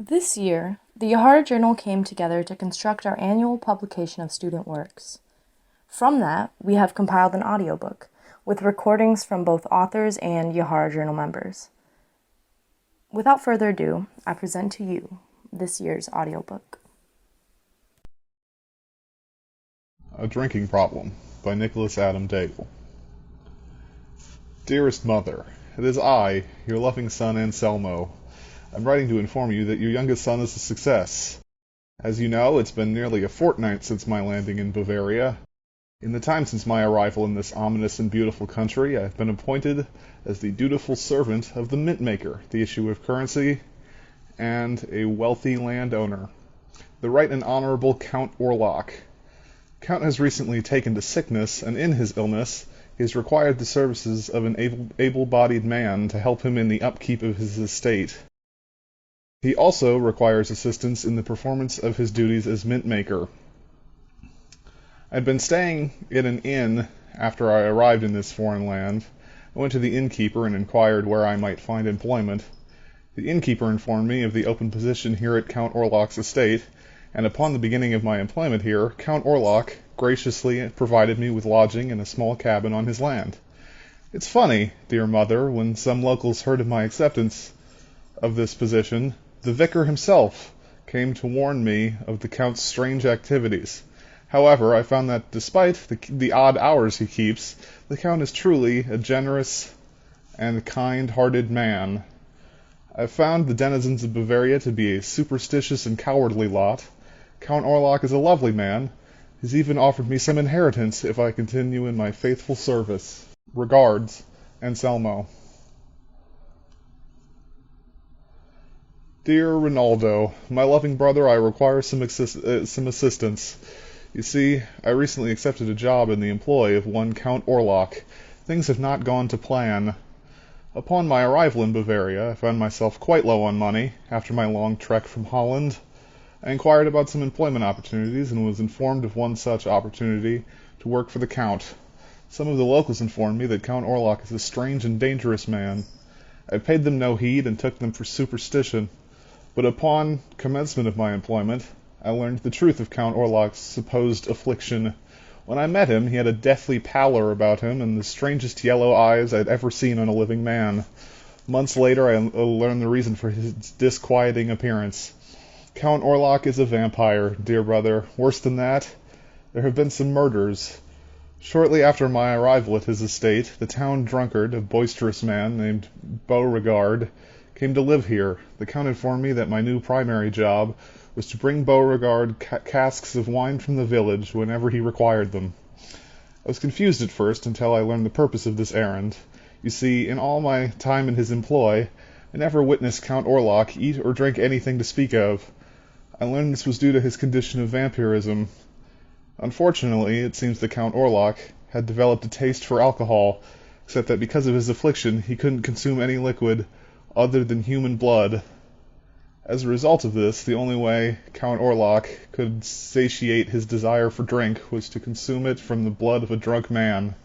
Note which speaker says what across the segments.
Speaker 1: This year, the Yahara Journal came together to construct our annual publication of student works. From that, we have compiled an audiobook, with recordings from both authors and Yahara Journal members. Without further ado, I present to you this year's audiobook.
Speaker 2: A Drinking Problem by Nicholas Adam Daigle. Dearest Mother, it is I, your loving son Anselmo. I'm writing to inform you that your youngest son is a success. As you know, it's been nearly a fortnight since my landing in Bavaria. In the time since my arrival in this ominous and beautiful country, I have been appointed as the dutiful servant of the mint maker, the issuer of currency, and a wealthy landowner, the right and honorable Count Orlok. Count has recently taken to sickness, and in his illness he has required the services of an able-bodied man to help him in the upkeep of his estate. He also requires assistance in the performance of his duties as mint maker. I had been staying in an inn after I arrived in this foreign land. I went to the innkeeper and inquired where I might find employment. The innkeeper informed me of the open position here at Count Orlok's estate, and upon the beginning of my employment here, Count Orlok graciously provided me with lodging in a small cabin on his land. It's funny, dear mother, when some locals heard of my acceptance of this position, the vicar himself came to warn me of the Count's strange activities. However, I found that despite the odd hours he keeps, the Count is truly a generous and kind-hearted man. I've found the denizens of Bavaria to be a superstitious and cowardly lot. Count Orlok is a lovely man. He's even offered me some inheritance if I continue in my faithful service. Regards, Anselmo. Dear Rinaldo, my loving brother, I require some assistance. You see, I recently accepted a job in the employ of one Count Orlok. Things have not gone to plan. Upon my arrival in Bavaria, I found myself quite low on money. After my long trek from Holland, I inquired about some employment opportunities and was informed of one such opportunity to work for the Count. Some of the locals informed me that Count Orlok is a strange and dangerous man. I paid them no heed and took them for superstition. But upon commencement of my employment, I learned the truth of Count Orlok's supposed affliction. When I met him, he had a deathly pallor about him and the strangest yellow eyes I had ever seen on a living man. Months later, I learned the reason for his disquieting appearance. Count Orlok is a vampire, dear brother. Worse than that, there have been some murders. Shortly after my arrival at his estate, the town drunkard, a boisterous man named Beauregard, came to live here. The Count informed me that my new primary job was to bring Beauregard casks of wine from the village whenever he required them. I was confused at first until I learned the purpose of this errand. You see, in all my time in his employ, I never witnessed Count Orlok eat or drink anything to speak of. I learned this was due to his condition of vampirism. Unfortunately, it seems that Count Orlok had developed a taste for alcohol, except that because of his affliction he couldn't consume any liquid other than human blood. As a result of this, the only way Count Orlok could satiate his desire for drink was to consume it from the blood of a drunk man.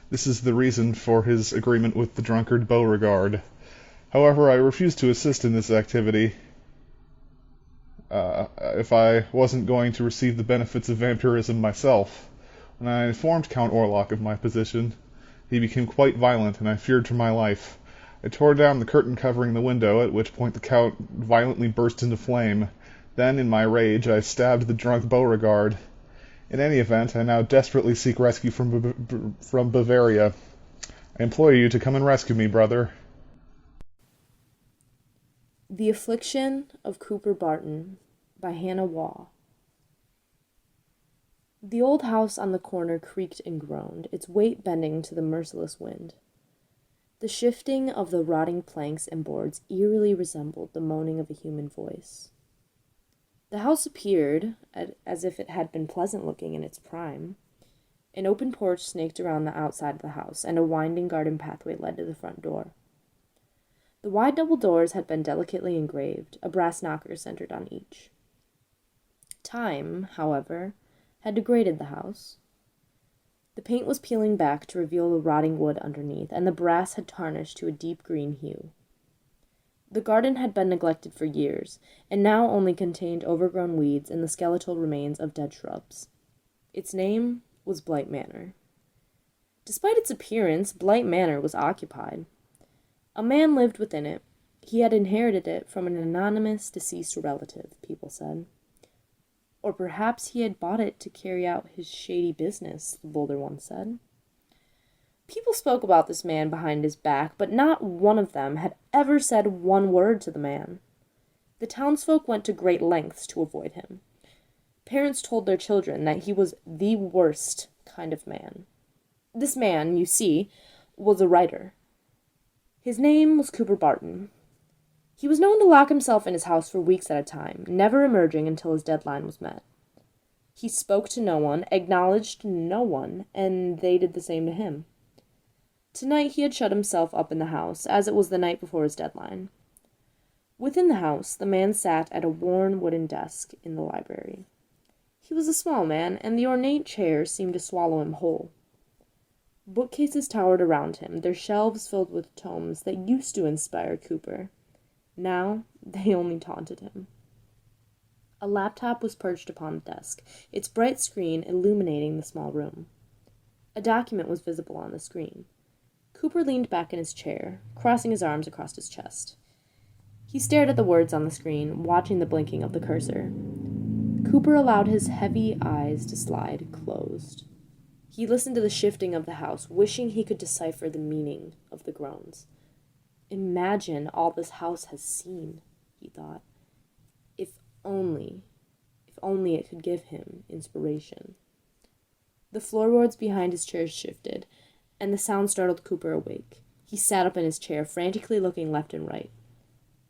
Speaker 2: This is the reason for his agreement with the drunkard Beauregard. However, I refused to assist in this activity if I wasn't going to receive the benefits of vampirism myself. When I informed Count Orlok of my position, he became quite violent, and I feared for my life. I tore down the curtain covering the window, at which point the Count violently burst into flame. Then, in my rage, I stabbed the drunk Beauregard. In any event, I now desperately seek rescue from Bavaria. I implore you to come and rescue me, brother.
Speaker 1: The Affliction of Cooper Barton by Hannah Waugh. The old house on the corner creaked and groaned, its weight bending to the merciless wind. The shifting of the rotting planks and boards eerily resembled the moaning of a human voice. The house appeared as if it had been pleasant-looking in its prime. An open porch snaked around the outside of the house, and a winding garden pathway led to the front door. The wide double doors had been delicately engraved, a brass knocker centered on each. Time, however, had degraded the house. The paint was peeling back to reveal the rotting wood underneath, and the brass had tarnished to a deep green hue. The garden had been neglected for years, and now only contained overgrown weeds and the skeletal remains of dead shrubs. Its name was Blight Manor. Despite its appearance, Blight Manor was occupied. A man lived within it. He had inherited it from an anonymous deceased relative, people said. Or perhaps he had bought it to carry out his shady business, the Boulder one said. People spoke about this man behind his back, but not one of them had ever said one word to the man. The townsfolk went to great lengths to avoid him. Parents told their children that he was the worst kind of man. This man, you see, was a writer. His name was Cooper Barton. He was known to lock himself in his house for weeks at a time, never emerging until his deadline was met. He spoke to no one, acknowledged no one, and they did the same to him. Tonight he had shut himself up in the house, as it was the night before his deadline. Within the house, the man sat at a worn wooden desk in the library. He was a small man, and the ornate chair seemed to swallow him whole. Bookcases towered around him, their shelves filled with tomes that used to inspire Cooper. Now they only taunted him. A laptop was perched upon the desk, its bright screen illuminating the small room. A document was visible on the screen. Cooper leaned back in his chair, crossing his arms across his chest. He stared at the words on the screen, watching the blinking of the cursor. Cooper allowed his heavy eyes to slide closed. He listened to the shifting of the house, wishing he could decipher the meaning of the groans. Imagine all this house has seen, he thought. If only it could give him inspiration. The floorboards behind his chair shifted, and the sound startled Cooper awake. He sat up in his chair, frantically looking left and right.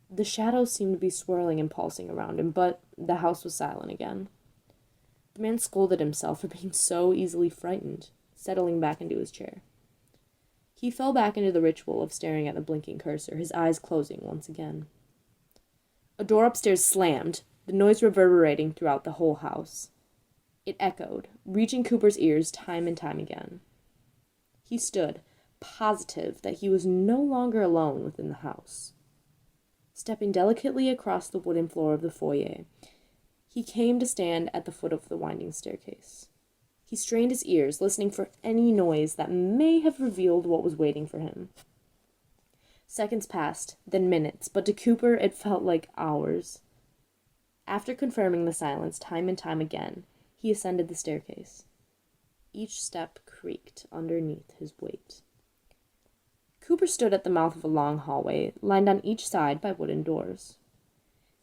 Speaker 1: The shadows seemed to be swirling and pulsing around him, but the house was silent again. The man scolded himself for being so easily frightened, settling back into his chair. He fell back into the ritual of staring at the blinking cursor, his eyes closing once again. A door upstairs slammed, the noise reverberating throughout the whole house. It echoed, reaching Cooper's ears time and time again. He stood, positive that he was no longer alone within the house. Stepping delicately across the wooden floor of the foyer, he came to stand at the foot of the winding staircase. He strained his ears, listening for any noise that may have revealed what was waiting for him. Seconds passed, then minutes, but to Cooper it felt like hours. After confirming the silence time and time again, he ascended the staircase. Each step creaked underneath his weight. Cooper stood at the mouth of a long hallway, lined on each side by wooden doors.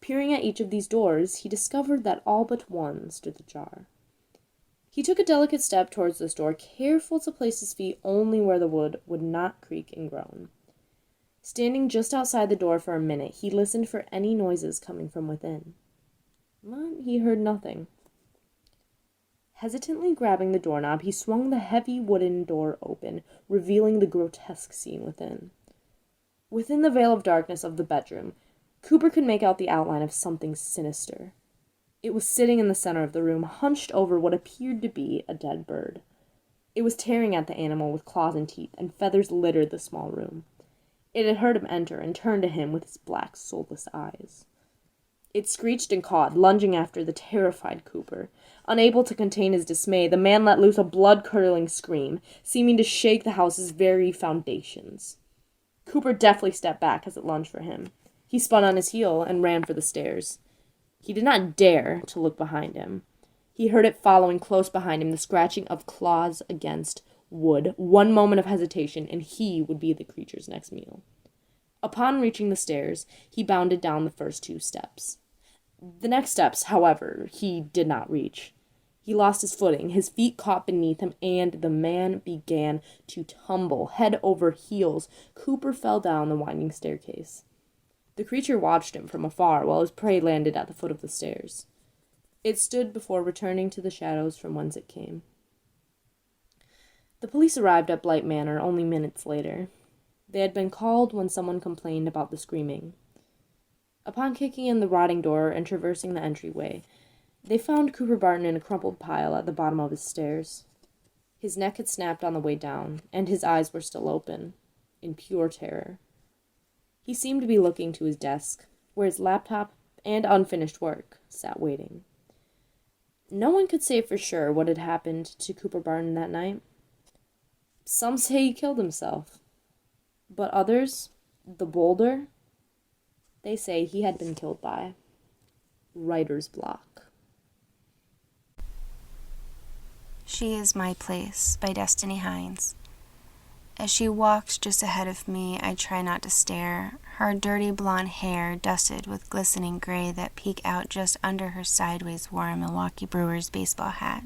Speaker 1: Peering at each of these doors, he discovered that all but one stood ajar. He took a delicate step towards this door, careful to place his feet only where the wood would not creak and groan. Standing just outside the door for a minute, he listened for any noises coming from within. But he heard nothing. Hesitantly grabbing the doorknob, he swung the heavy wooden door open, revealing the grotesque scene within. Within the veil of darkness of the bedroom, Cooper could make out the outline of something sinister. It was sitting in the center of the room, hunched over what appeared to be a dead bird. It was tearing at the animal with claws and teeth, and feathers littered the small room. It had heard him enter and turned to him with its black, soulless eyes. It screeched and cawed, lunging after the terrified Cooper. Unable to contain his dismay, the man let loose a blood-curdling scream, seeming to shake the house's very foundations. Cooper deftly stepped back as it lunged for him. He spun on his heel and ran for the stairs. He did not dare to look behind him. He heard it following close behind him, the scratching of claws against wood. One moment of hesitation, and he would be the creature's next meal. Upon reaching the stairs, he bounded down the first 2 steps. The next steps, however, he did not reach. He lost his footing, his feet caught beneath him, and the man began to tumble, head over heels. Cooper fell down the winding staircase. The creature watched him from afar while his prey landed at the foot of the stairs. It stood before returning to the shadows from whence it came. The police arrived at Blight Manor only minutes later. They had been called when someone complained about the screaming. Upon kicking in the rotting door and traversing the entryway, they found Cooper Barton in a crumpled pile at the bottom of his stairs. His neck had snapped on the way down, and his eyes were still open, in pure terror. He seemed to be looking to his desk, where his laptop and unfinished work sat waiting. No one could say for sure what had happened to Cooper Barton that night. Some say he killed himself, but others, the bolder, they say he had been killed by writer's block.
Speaker 3: She Is My Place by Destiny Hines. As she walks just ahead of me, I try not to stare, her dirty blonde hair dusted with glistening gray that peek out just under her sideways worn Milwaukee Brewers baseball hat.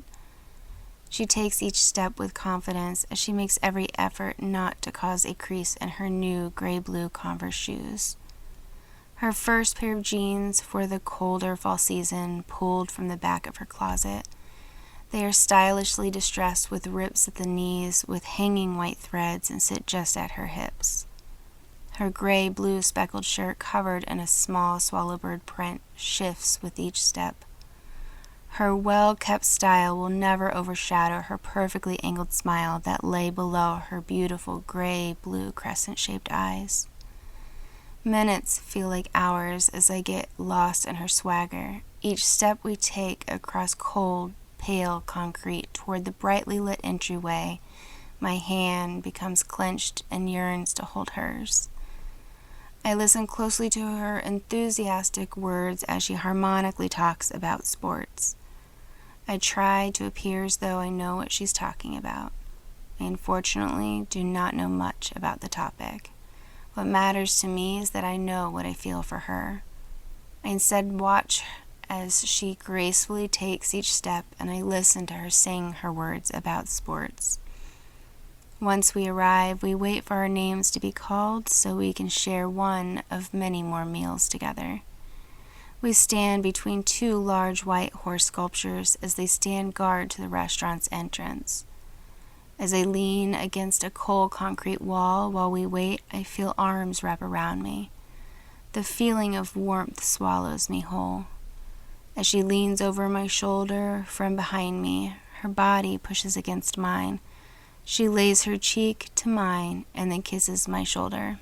Speaker 3: She takes each step with confidence as she makes every effort not to cause a crease in her new gray-blue Converse shoes. Her first pair of jeans for the colder fall season pulled from the back of her closet. They are stylishly distressed with rips at the knees with hanging white threads and sit just at her hips. Her gray-blue speckled shirt covered in a small swallowbird print shifts with each step. Her well-kept style will never overshadow her perfectly angled smile that lay below her beautiful gray-blue crescent-shaped eyes. Minutes feel like hours as I get lost in her swagger, each step we take across cold, pale concrete toward the brightly lit entryway. My hand becomes clenched and yearns to hold hers. I listen closely to her enthusiastic words as she harmonically talks about sports. I try to appear as though I know what she's talking about. I unfortunately do not know much about the topic. What matters to me is that I know what I feel for her. I instead watch as she gracefully takes each step, and I listen to her sing her words about sports. Once we arrive, we wait for our names to be called so we can share one of many more meals together. We stand between two large white horse sculptures as they stand guard to the restaurant's entrance. As I lean against a cold concrete wall while we wait, I feel arms wrap around me. The feeling of warmth swallows me whole. As she leans over my shoulder from behind me, her body pushes against mine. She lays her cheek to mine and then kisses my shoulder.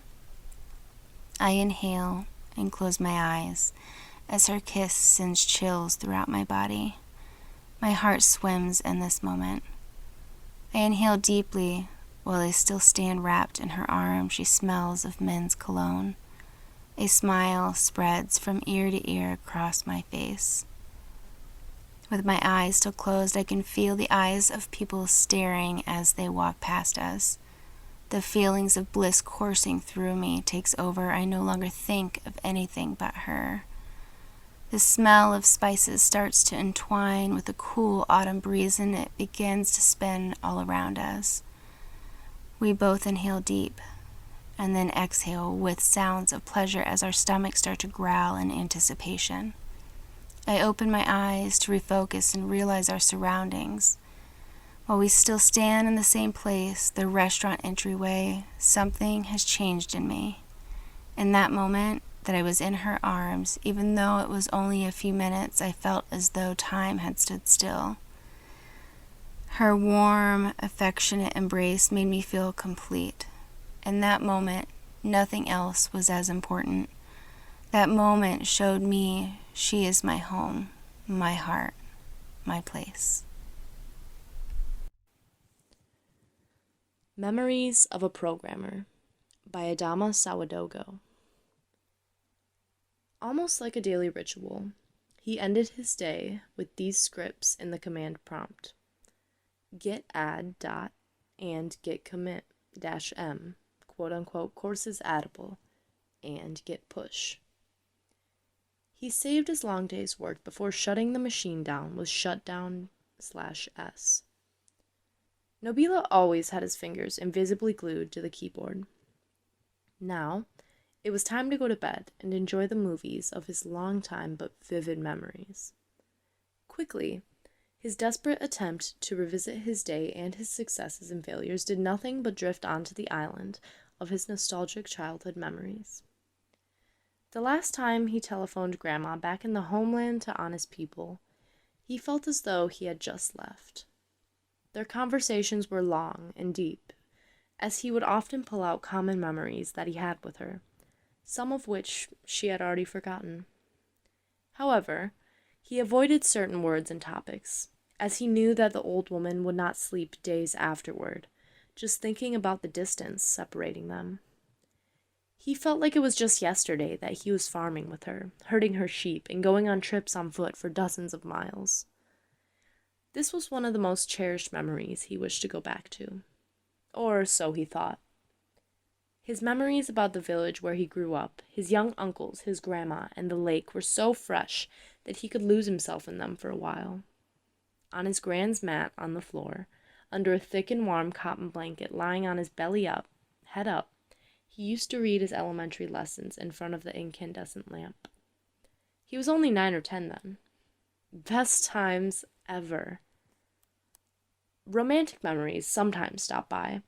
Speaker 3: I inhale and close my eyes as her kiss sends chills throughout my body. My heart swims in this moment. I inhale deeply while I still stand wrapped in her arm. She smells of men's cologne. A smile spreads from ear to ear across my face. With my eyes still closed, I can feel the eyes of people staring as they walk past us. The feelings of bliss coursing through me takes over. I no longer think of anything but her. The smell of spices starts to entwine with the cool autumn breeze, and it begins to spin all around us. We both inhale deep, and then exhale with sounds of pleasure as our stomachs start to growl in anticipation. I open my eyes to refocus and realize our surroundings. While we still stand in the same place, the restaurant entryway, something has changed in me. In that moment that I was in her arms, even though it was only a few minutes, I felt as though time had stood still. Her warm, affectionate embrace made me feel complete. In that moment, nothing else was as important. That moment showed me she is my home, my heart, my place.
Speaker 1: Memories of a Programmer by Adama Sawadogo. Almost like a daily ritual, he ended his day with these scripts in the command prompt: get add dot and get commit dash m, quote unquote, courses addable, and get push. He saved his long day's work before shutting the machine down with shutdown/s. Nobila always had his fingers invisibly glued to the keyboard. Now, it was time to go to bed and enjoy the movies of his long-time but vivid memories. Quickly, his desperate attempt to revisit his day and his successes and failures did nothing but drift onto the island of his nostalgic childhood memories. The last time he telephoned Grandma back in the homeland to honest people, he felt as though he had just left. Their conversations were long and deep, as he would often pull out common memories that he had with her, some of which she had already forgotten. However, he avoided certain words and topics, as he knew that the old woman would not sleep days afterward, just thinking about the distance separating them. He felt like it was just yesterday that he was farming with her, herding her sheep, and going on trips on foot for dozens of miles. This was one of the most cherished memories he wished to go back to. Or so he thought. His memories about the village where he grew up, his young uncles, his grandma, and the lake were so fresh that he could lose himself in them for a while. On his grand's mat on the floor, under a thick and warm cotton blanket, lying on his belly up, head up, he used to read his elementary lessons in front of the incandescent lamp. He was only 9 or 10 then. Best times ever. Romantic memories sometimes stop by,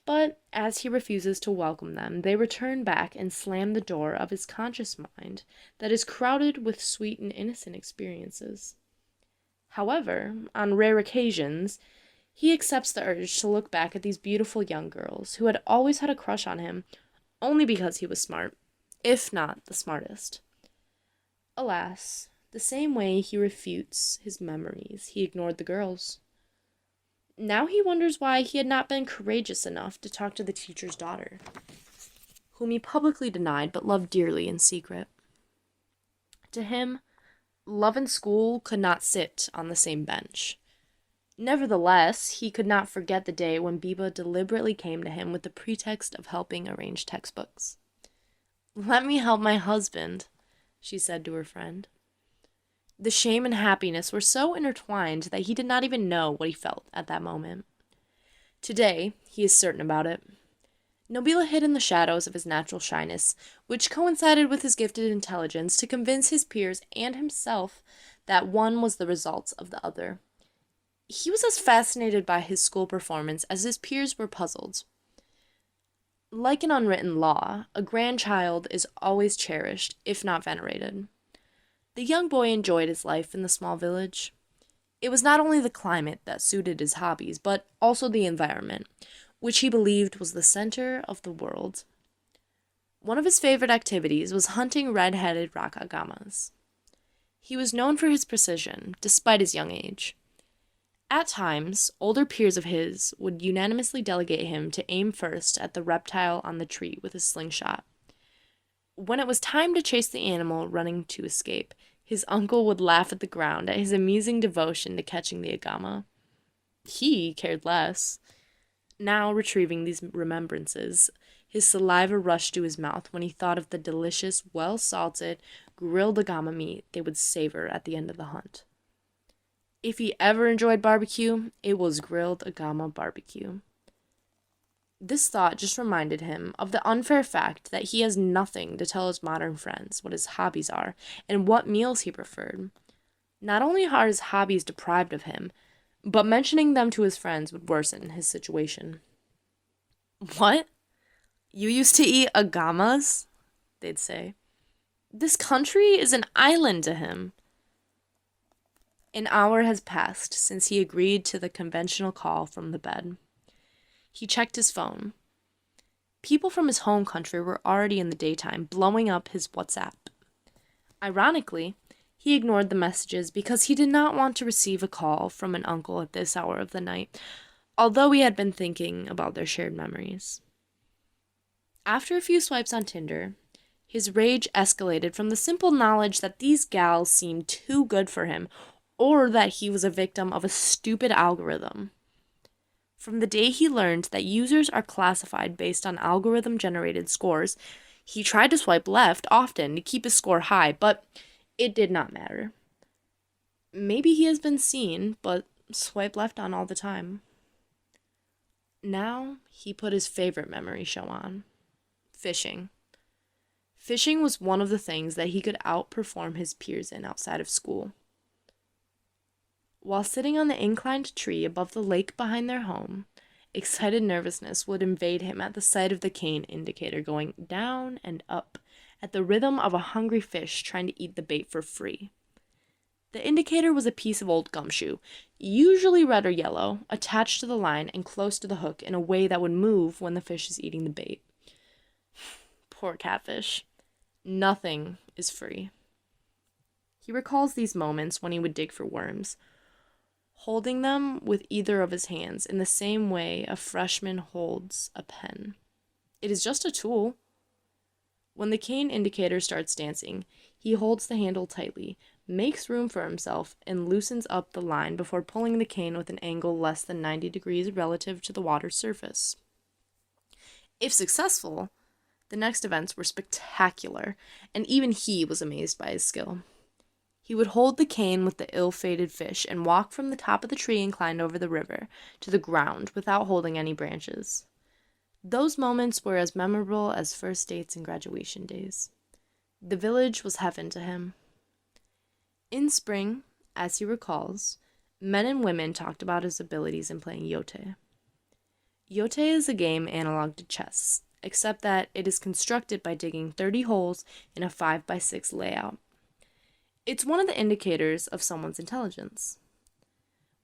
Speaker 1: but as he refuses to welcome them, they return back and slam the door of his conscious mind that is crowded with sweet and innocent experiences. However, on rare occasions, he accepts the urge to look back at these beautiful young girls who had always had a crush on him only because he was smart, if not the smartest. Alas, the same way he refutes his memories, he ignored the girls. Now he wonders why he had not been courageous enough to talk to the teacher's daughter, whom he publicly denied but loved dearly in secret. To him, love and school could not sit on the same bench. Nevertheless, he could not forget the day when Biba deliberately came to him with the pretext of helping arrange textbooks. "Let me help my husband," she said to her friend. The shame and happiness were so intertwined that he did not even know what he felt at that moment. Today, he is certain about it. Nobila hid in the shadows of his natural shyness, which coincided with his gifted intelligence, to convince his peers and himself that one was the result of the other. He was as fascinated by his school performance as his peers were puzzled. Like an unwritten law, a grandchild is always cherished, if not venerated. The young boy enjoyed his life in the small village. It was not only the climate that suited his hobbies, but also the environment, which he believed was the center of the world. One of his favorite activities was hunting red-headed rock agamas. He was known for his precision, despite his young age. At times, older peers of his would unanimously delegate him to aim first at the reptile on the tree with his slingshot. When it was time to chase the animal running to escape, his uncle would laugh at the ground at his amusing devotion to catching the agama. He cared less. Now, retrieving these remembrances, his saliva rushed to his mouth when he thought of the delicious, well-salted, grilled agama meat they would savor at the end of the hunt. If he ever enjoyed barbecue, it was grilled agama barbecue. This thought just reminded him of the unfair fact that he has nothing to tell his modern friends what his hobbies are and what meals he preferred. Not only are his hobbies deprived of him, but mentioning them to his friends would worsen his situation. "What? You used to eat agamas?" they'd say. This country is an island to him. An hour has passed since he agreed to the conventional call from the bed. He checked his phone. People from his home country were already in the daytime blowing up his WhatsApp. Ironically, he ignored the messages because he did not want to receive a call from an uncle at this hour of the night, although he had been thinking about their shared memories. After a few swipes on Tinder, his rage escalated from the simple knowledge that these gals seemed too good for him, or that he was a victim of a stupid algorithm. From the day he learned that users are classified based on algorithm-generated scores, he tried to swipe left often to keep his score high, but it did not matter. Maybe he has been seen, but swipe left on all the time. Now, he put his favorite memory show on. Fishing. Fishing was one of the things that he could outperform his peers in outside of school. While sitting on the inclined tree above the lake behind their home, excited nervousness would invade him at the sight of the cane indicator going down and up at the rhythm of a hungry fish trying to eat the bait for free. The indicator was a piece of old gumshoe, usually red or yellow, attached to the line and close to the hook in a way that would move when the fish is eating the bait. Poor catfish. Nothing is free. He recalls these moments when he would dig for worms, holding them with either of his hands in the same way a freshman holds a pen. It is just a tool. When the cane indicator starts dancing, he holds the handle tightly, makes room for himself, and loosens up the line before pulling the cane with an angle less than 90 degrees relative to the water's surface. If successful, the next events were spectacular, and even he was amazed by his skill. He would hold the cane with the ill-fated fish and walk from the top of the tree inclined over the river to the ground without holding any branches. Those moments were as memorable as first dates and graduation days. The village was heaven to him. In spring, as he recalls, men and women talked about his abilities in playing yote. Yote is a game analog to chess, except that it is constructed by digging 30 holes in a 5x6 layout. It's one of the indicators of someone's intelligence.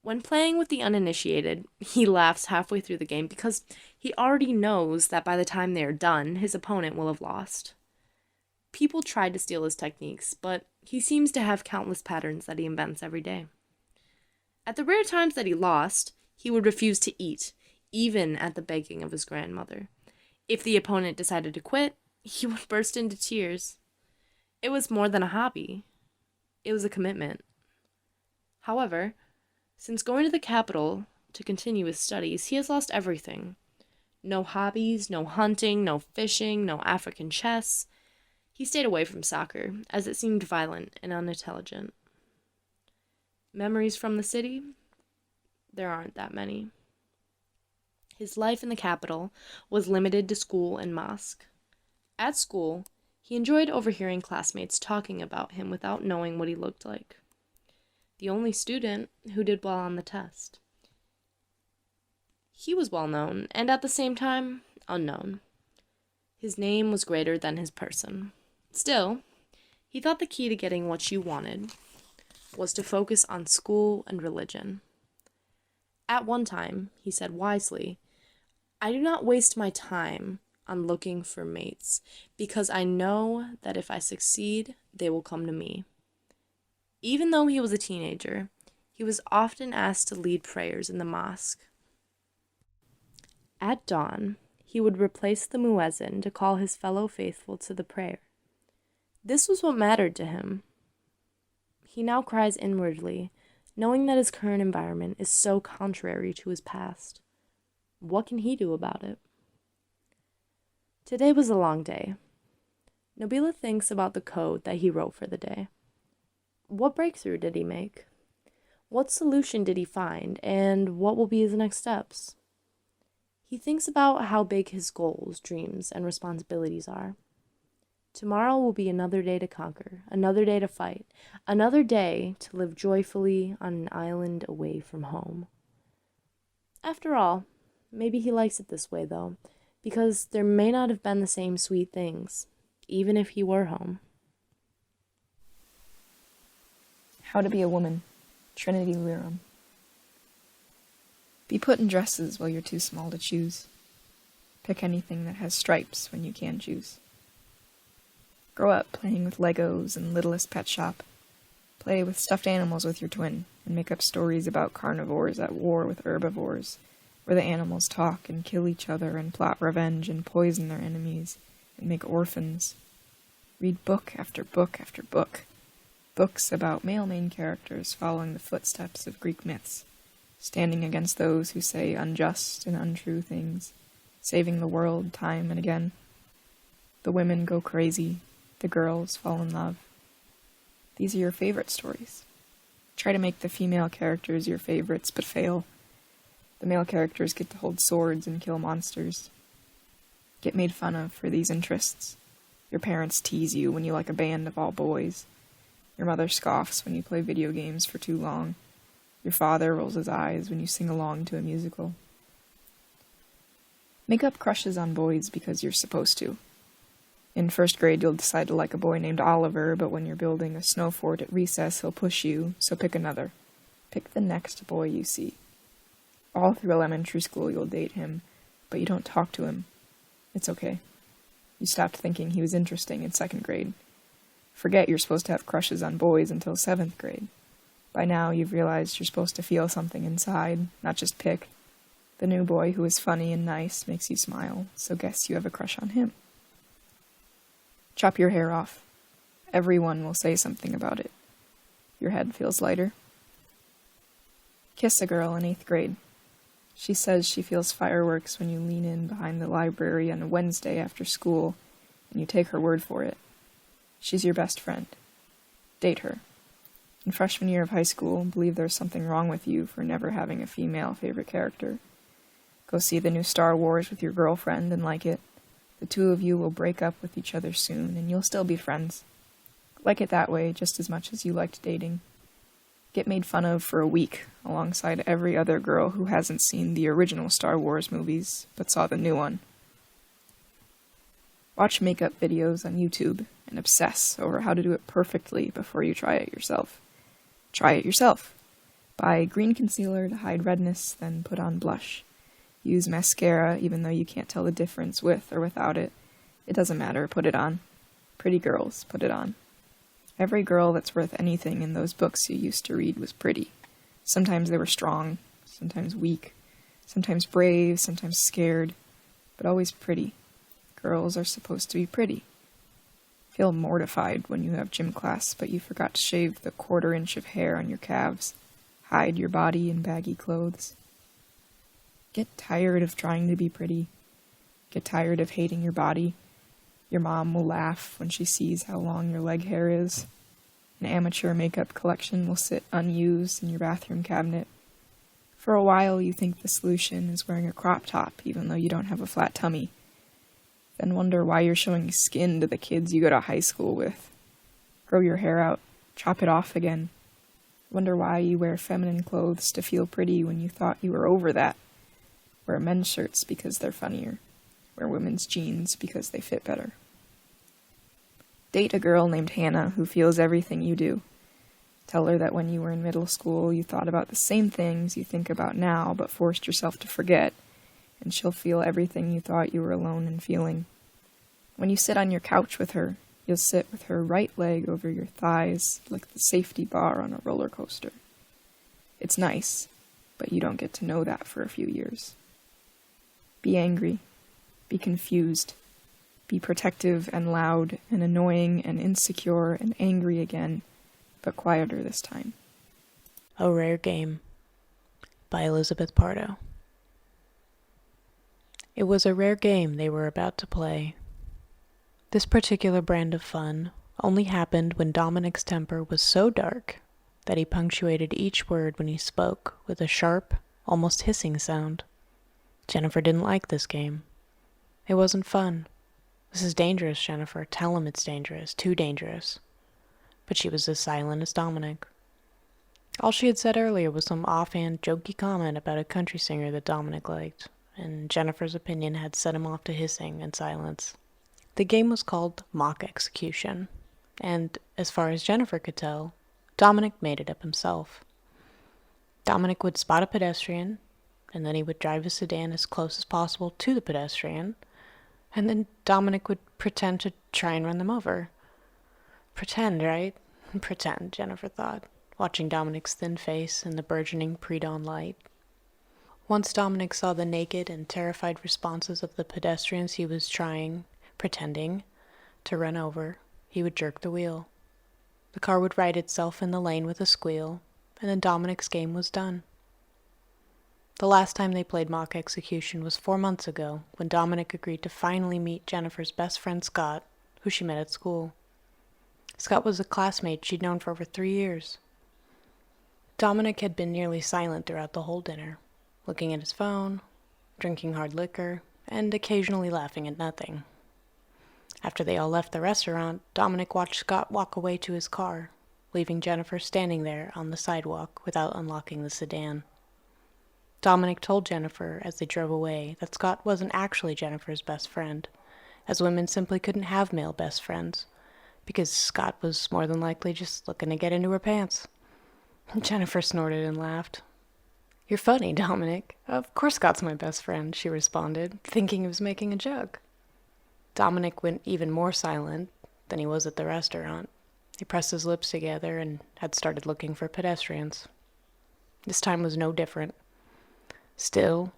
Speaker 1: When playing with the uninitiated, he laughs halfway through the game because he already knows that by the time they are done, his opponent will have lost. People tried to steal his techniques, but he seems to have countless patterns that he invents every day. At the rare times that he lost, he would refuse to eat, even at the begging of his grandmother. If the opponent decided to quit, he would burst into tears. It was more than a hobby. It was a commitment. However, since going to the capital to continue his studies, he has lost everything. No hobbies, no hunting, no fishing, no African chess. He stayed away from soccer, as it seemed violent and unintelligent. Memories from the city? There aren't that many. His life in the capital was limited to school and mosque. At school, he enjoyed overhearing classmates talking about him without knowing what he looked like. The only student who did well on the test. He was well known, and at the same time, unknown. His name was greater than his person. Still, he thought the key to getting what you wanted was to focus on school and religion. At one time, he said wisely, "I do not waste my time on looking for mates, because I know that if I succeed, they will come to me." Even though he was a teenager, he was often asked to lead prayers in the mosque. At dawn, he would replace the muezzin to call his fellow faithful to the prayer. This was what mattered to him. He now cries inwardly, knowing that his current environment is so contrary to his past. What can he do about it? Today was a long day. Nabila thinks about the code that he wrote for the day. What breakthrough did he make? What solution did he find, and what will be his next steps? He thinks about how big his goals, dreams, and responsibilities are. Tomorrow will be another day to conquer, another day to fight, another day to live joyfully on an island away from home. After all, maybe he likes it this way, though, because there may not have been the same sweet things, even if he were home.
Speaker 4: How to Be a Woman, Trinity Liram. Be put in dresses while you're too small to choose. Pick anything that has stripes when you can choose. Grow up playing with Legos and Littlest Pet Shop. Play with stuffed animals with your twin, and make up stories about carnivores at war with herbivores, where the animals talk and kill each other and plot revenge and poison their enemies, and make orphans. Read book after book after book. Books about male main characters following the footsteps of Greek myths, standing against those who say unjust and untrue things, saving the world time and again. The women go crazy, the girls fall in love. These are your favorite stories. Try to make the female characters your favorites, but fail. The male characters get to hold swords and kill monsters. Get made fun of for these interests. Your parents tease you when you like a band of all boys. Your mother scoffs when you play video games for too long. Your father rolls his eyes when you sing along to a musical. Make up crushes on boys because you're supposed to. In first grade, you'll decide to like a boy named Oliver, but when you're building a snow fort at recess, he'll push you, so pick another. Pick the next boy you see. All through elementary school, you'll date him, but you don't talk to him. It's okay. You stopped thinking he was interesting in 2nd grade. Forget you're supposed to have crushes on boys until 7th grade. By now, you've realized you're supposed to feel something inside, not just pick. The new boy who is funny and nice makes you smile, so guess you have a crush on him. Chop your hair off. Everyone will say something about it. Your head feels lighter. Kiss a girl in 8th grade. She says she feels fireworks when you lean in behind the library on a Wednesday after school, and you take her word for it. She's your best friend. Date her. In freshman year of high school, believe there's something wrong with you for never having a female favorite character. Go see the new Star Wars with your girlfriend and like it. The two of you will break up with each other soon, and you'll still be friends. Like it that way just as much as you liked dating. Get made fun of for a week, alongside every other girl who hasn't seen the original Star Wars movies, but saw the new one. Watch makeup videos on YouTube, and obsess over how to do it perfectly before you try it yourself. Try it yourself. Buy green concealer to hide redness, then put on blush. Use mascara even though you can't tell the difference with or without it. It doesn't matter, put it on. Pretty girls, put it on. Every girl that's worth anything in those books you used to read was pretty. Sometimes they were strong, sometimes weak, sometimes brave, sometimes scared, but always pretty. Girls are supposed to be pretty. Feel mortified when you have gym class, but you forgot to shave the 1/4 inch of hair on your calves. Hide your body in baggy clothes. Get tired of trying to be pretty. Get tired of hating your body. Your mom will laugh when she sees how long your leg hair is. An amateur makeup collection will sit unused in your bathroom cabinet. For a while, you think the solution is wearing a crop top, even though you don't have a flat tummy. Then wonder why you're showing skin to the kids you go to high school with. Grow your hair out. Chop it off again. Wonder why you wear feminine clothes to feel pretty when you thought you were over that. Wear men's shirts because they're funnier. Wear women's jeans because they fit better. Date a girl named Hannah who feels everything you do. Tell her that when you were in middle school, you thought about the same things you think about now, but forced yourself to forget, and she'll feel everything you thought you were alone in feeling. When you sit on your couch with her, you'll sit with her right leg over your thighs like the safety bar on a roller coaster. It's nice, but you don't get to know that for a few years. Be angry. Be confused. Be protective and loud and annoying and insecure and angry again, but quieter this time.
Speaker 5: A Rare Game by Elizabeth Pardo. It was a rare game they were about to play. This particular brand of fun only happened when Dominic's temper was so dark that he punctuated each word when he spoke with a sharp, almost hissing sound. Jennifer didn't like this game. It wasn't fun. This is dangerous, Jennifer. Tell him it's dangerous. Too dangerous. But she was as silent as Dominic. All she had said earlier was some offhand, jokey comment about a country singer that Dominic liked, and Jennifer's opinion had set him off to hissing and silence. The game was called Mock Execution, and, as far as Jennifer could tell, Dominic made it up himself. Dominic would spot a pedestrian, and then he would drive his sedan as close as possible to the pedestrian, and then Dominic would pretend to try and run them over. Pretend, right? Pretend, Jennifer thought, watching Dominic's thin face in the burgeoning pre-dawn light. Once Dominic saw the naked and terrified responses of the pedestrians he was pretending, to run over, he would jerk the wheel. The car would right itself in the lane with a squeal, and then Dominic's game was done. The last time they played Mock Execution was 4 months ago, when Dominic agreed to finally meet Jennifer's best friend Scott, who she met at school. Scott was a classmate she'd known for over 3 years. Dominic had been nearly silent throughout the whole dinner, looking at his phone, drinking hard liquor, and occasionally laughing at nothing. After they all left the restaurant, Dominic watched Scott walk away to his car, leaving Jennifer standing there on the sidewalk without unlocking the sedan. Dominic told Jennifer as they drove away that Scott wasn't actually Jennifer's best friend, as women simply couldn't have male best friends, because Scott was more than likely just looking to get into her pants. Jennifer snorted and laughed. "You're funny, Dominic. Of course Scott's my best friend," she responded, thinking he was making a joke. Dominic went even more silent than he was at the restaurant. He pressed his lips together and had started looking for pedestrians. This time was no different. Still,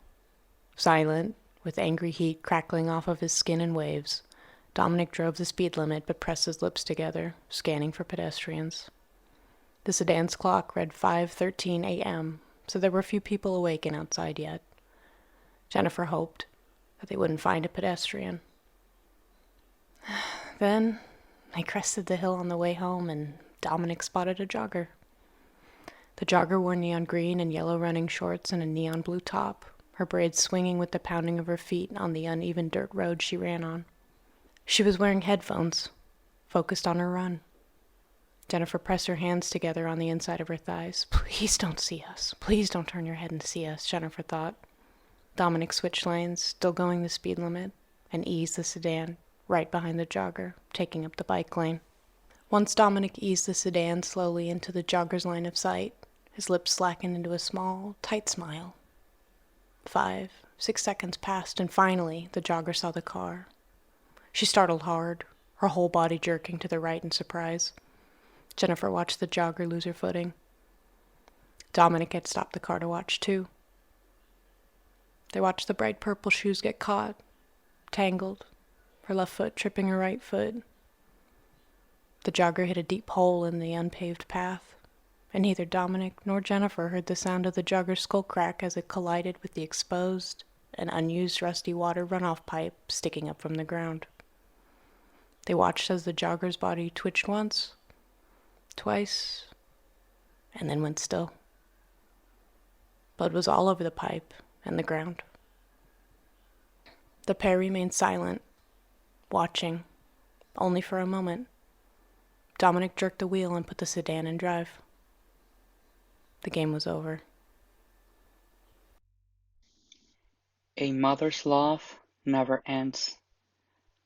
Speaker 5: silent, with angry heat crackling off of his skin in waves, Dominic drove the speed limit but pressed his lips together, scanning for pedestrians. The sedan's clock read 5:13 a.m., so there were few people awake and outside yet. Jennifer hoped that they wouldn't find a pedestrian. Then they crested the hill on the way home, and Dominic spotted a jogger. The jogger wore neon green and yellow running shorts and a neon blue top, her braids swinging with the pounding of her feet on the uneven dirt road she ran on. She was wearing headphones, focused on her run. Jennifer pressed her hands together on the inside of her thighs. Please don't see us. Please don't turn your head and see us, Jennifer thought. Dominic switched lanes, still going the speed limit, and eased the sedan right behind the jogger, taking up the bike lane. Once Dominic eased the sedan slowly into the jogger's line of sight, his lips slackened into a small, tight smile. 5, 6 seconds passed, and finally the jogger saw the car. She startled hard, her whole body jerking to the right in surprise. Jennifer watched the jogger lose her footing. Dominic had stopped the car to watch too. They watched the bright purple shoes get caught, tangled, her left foot tripping her right foot. The jogger hit a deep hole in the unpaved path, and neither Dominic nor Jennifer heard the sound of the jogger's skull crack as it collided with the exposed and unused rusty water runoff pipe sticking up from the ground. They watched as the jogger's body twitched once, twice, and then went still. Blood was all over the pipe and the ground. The pair remained silent, watching, only for a moment. Dominic jerked the wheel and put the sedan in drive. The game was over.
Speaker 6: A Mother's Love Never Ends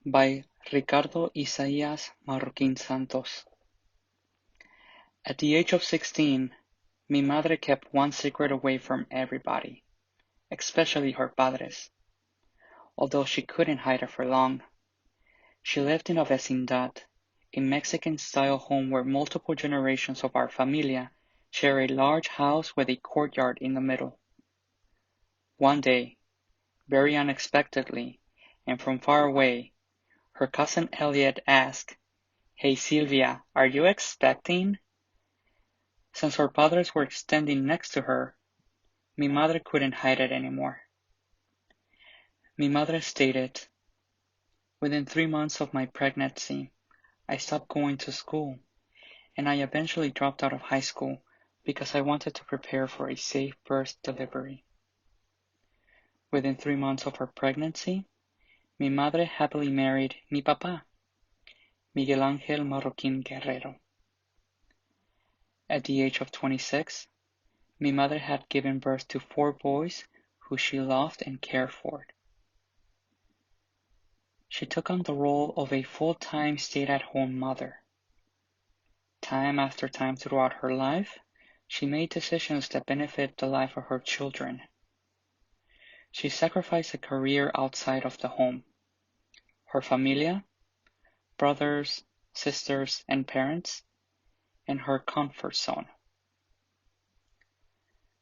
Speaker 6: by Ricardo Isaías Marroquín Santos. At the age of 16, mi madre kept one secret away from everybody, especially her padres. Although she couldn't hide it for long. She lived in a vecindad, a Mexican-style home where multiple generations of our familia share a large house with a courtyard in the middle. One day, very unexpectedly, and from far away, her cousin Elliot asked, "Hey Sylvia, are you expecting?" Since her padres were standing next to her, mi madre couldn't hide it anymore. Mi madre stated, "Within 3 months of my pregnancy, I stopped going to school, and I eventually dropped out of high school because I wanted to prepare for a safe birth delivery." Within 3 months of her pregnancy, mi madre happily married mi papá, Miguel Ángel Marroquín Guerrero. At the age of 26, mi madre had given birth to 4 boys who she loved and cared for. She took on the role of a full-time stay-at-home mother. Time after time throughout her life, she made decisions that benefit the life of her children. She sacrificed a career outside of the home, her familia, brothers, sisters, and parents, and her comfort zone.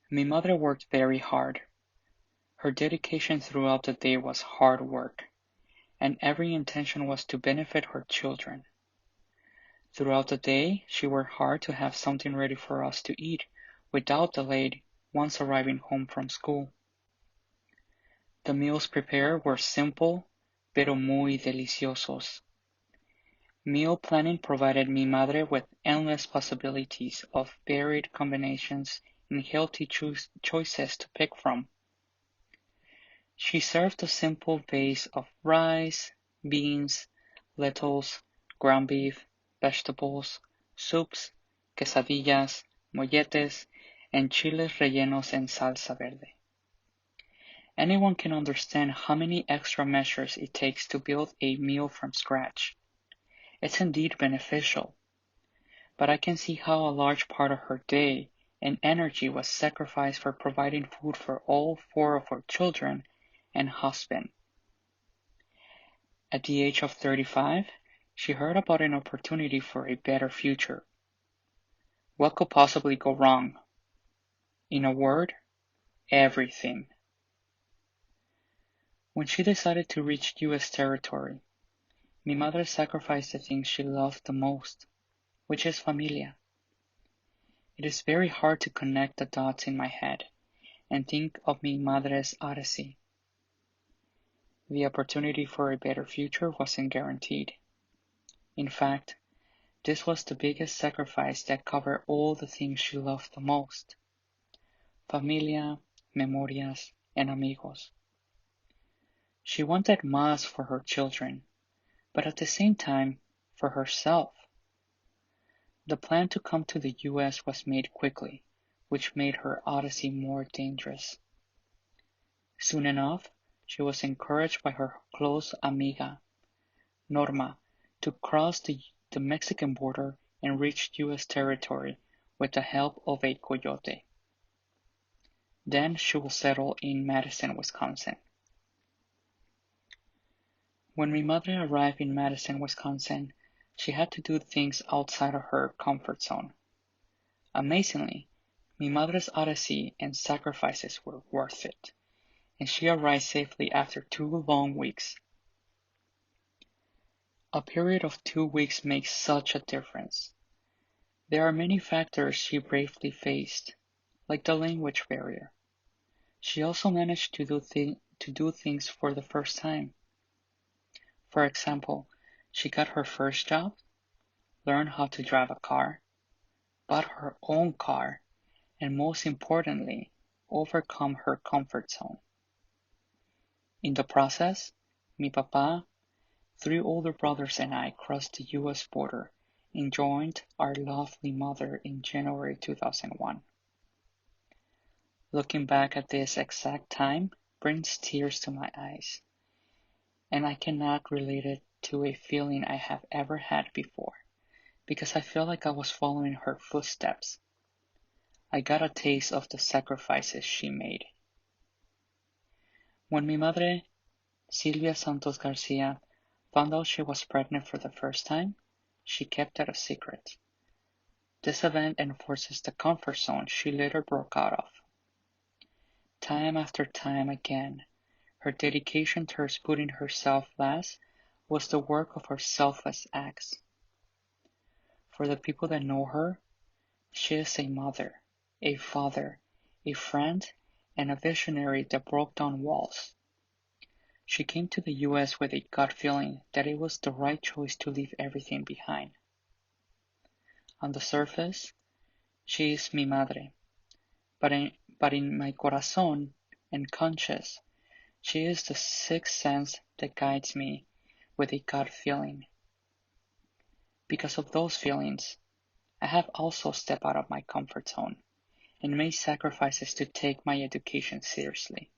Speaker 6: Mi madre worked very hard. Her dedication throughout the day was hard work, and every intention was to benefit her children. Throughout the day, she worked hard to have something ready for us to eat without delay once arriving home from school. The meals prepared were simple, pero muy deliciosos. Meal planning provided mi madre with endless possibilities of varied combinations and healthy choices to pick from. She served a simple base of rice, beans, lentils, ground beef, vegetables, soups, quesadillas, molletes, and chiles rellenos en salsa verde. Anyone can understand how many extra measures it takes to build a meal from scratch. It's indeed beneficial, but I can see how a large part of her day and energy was sacrificed for providing food for all 4 of her children and husband. At the age of 35, she heard about an opportunity for a better future. What could possibly go wrong? In a word, everything. When she decided to reach U.S. territory, mi madre sacrificed the thing she loved the most, which is familia. It is very hard to connect the dots in my head and think of mi madre's odyssey. The opportunity for a better future wasn't guaranteed. In fact, this was the biggest sacrifice that covered all the things she loved the most. Familia, memorias, and amigos. She wanted más for her children, but at the same time, for herself. The plan to come to the U.S. was made quickly, which made her odyssey more dangerous. Soon enough, she was encouraged by her close amiga, Norma, to cross the Mexican border and reach U.S. territory with the help of a coyote. Then she will settle in Madison, Wisconsin. When mi madre arrived in Madison, Wisconsin, she had to do things outside of her comfort zone. Amazingly, mi madre's odyssey and sacrifices were worth it, and she arrived safely after 2 long weeks. A period of 2 weeks makes such a difference. There are many factors she bravely faced, like the language barrier. She also managed to do things for the first time. For example, she got her first job, learned how to drive a car, bought her own car, and most importantly, overcome her comfort zone. In the process, mi papá, 3 older brothers and I crossed the U.S. border and joined our lovely mother in January 2001. Looking back at this exact time brings tears to my eyes, and I cannot relate it to a feeling I have ever had before, because I feel like I was following her footsteps. I got a taste of the sacrifices she made. When mi madre, Silvia Santos Garcia, found out she was pregnant for the first time, she kept it a secret. This event enforces the comfort zone she later broke out of. Time after time again, her dedication towards putting herself last was the work of her selfless acts. For the people that know her, she is a mother, a father, a friend, and a visionary that broke down walls. She came to the U.S. with a gut feeling that it was the right choice to leave everything behind. On the surface, she is mi madre, but in my corazón and conscience, she is the sixth sense that guides me with a gut feeling. Because of those feelings, I have also stepped out of my comfort zone and made sacrifices to take my education seriously.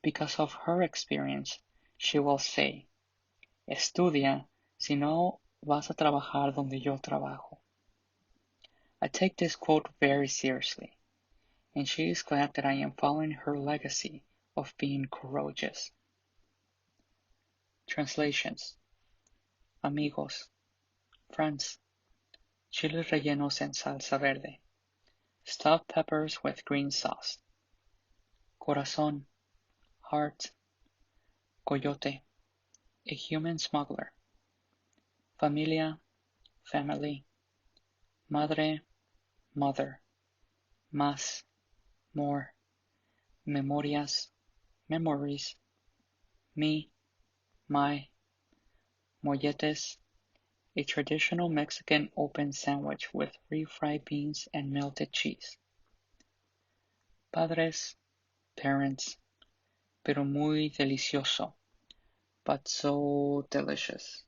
Speaker 6: Because of her experience, she will say, "Estudia, si no vas a trabajar donde yo trabajo." I take this quote very seriously, and she is glad that I am following her legacy of being courageous. Translations: Amigos, friends, chile rellenos en salsa verde, stuffed peppers with green sauce. Corazón, heart. Coyote, a human smuggler. Familia, family. Madre, mother. Más, more. Memorias, memories. Mi, my. Molletes, a traditional Mexican open sandwich with refried beans and melted cheese. Padres, parents, pero muy delicioso, but so delicious.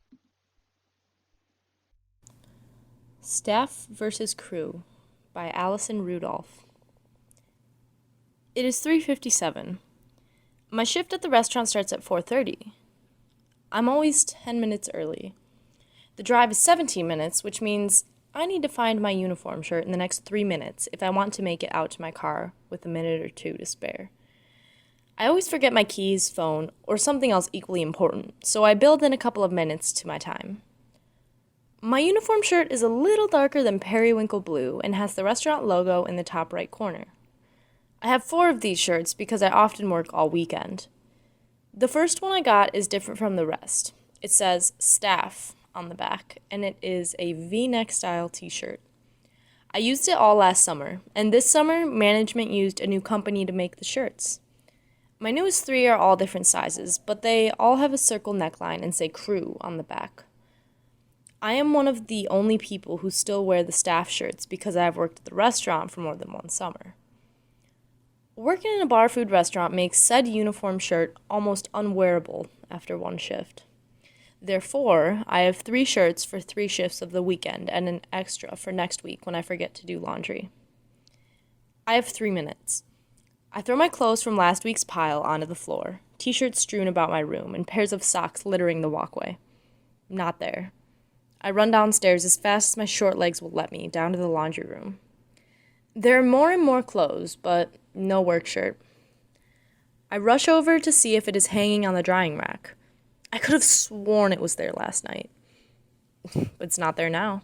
Speaker 1: Staff versus Crew by Allison Rudolph. It is 3:57. My shift at the restaurant starts at 4:30. I'm always 10 minutes early. The drive is 17 minutes, which means I need to find my uniform shirt in the next 3 minutes if I want to make it out to my car with a minute or two to spare. I always forget my keys, phone, or something else equally important, so I build in a couple of minutes to my time. My uniform shirt is a little darker than periwinkle blue and has the restaurant logo in the top right corner. I have 4 of these shirts because I often work all weekend. The first one I got is different from the rest. It says staff on the back, and it is a V-neck style t-shirt. I used it all last summer, and this summer management used a new company to make the shirts. My newest 3 are all different sizes, but they all have a circle neckline and say crew on the back. I am one of the only people who still wear the staff shirts because I have worked at the restaurant for more than one summer. Working in a bar food restaurant makes said uniform shirt almost unwearable after one shift. Therefore, I have 3 shirts for 3 shifts of the weekend and an extra for next week when I forget to do laundry. I have 3 minutes. I throw my clothes from last week's pile onto the floor, t-shirts strewn about my room, and pairs of socks littering the walkway. Not there. I run downstairs as fast as my short legs will let me, down to the laundry room. There are more and more clothes, but no work shirt. I rush over to see if it is hanging on the drying rack. I could have sworn it was there last night. But it's not there now.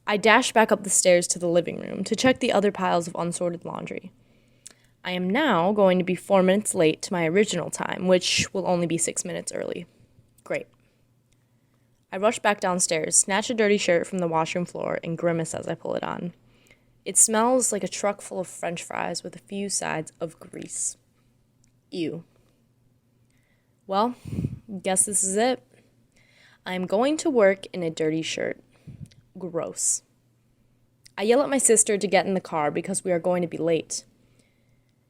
Speaker 1: I dash back up the stairs to the living room to check the other piles of unsorted laundry. I am now going to be 4 minutes late to my original time, which will only be 6 minutes early. Great. I rush back downstairs, snatch a dirty shirt from the washroom floor, and grimace as I pull it on. It smells like a truck full of French fries with a few sides of grease. Ew. Well, guess this is it. I am going to work in a dirty shirt. Gross. I yell at my sister to get in the car because we are going to be late.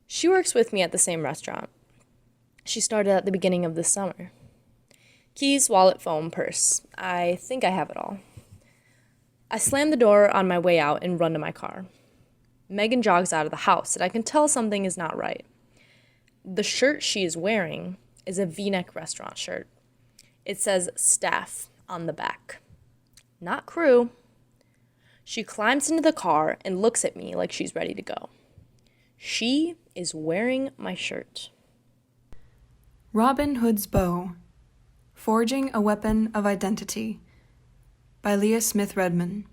Speaker 1: She works with me at the same restaurant. She started at the beginning of this summer. Keys, wallet, phone, purse. I think I have it all. I slam the door on my way out and run to my car. Megan jogs out of the house, and I can tell something is not right. The shirt she is wearing is a V-neck restaurant shirt. It says staff on the back. Not crew. She climbs into the car and looks at me like she's ready to go. She is wearing my shirt.
Speaker 4: Robin Hood's Bow, Forging a Weapon of Identity, by Leah Smith Redman.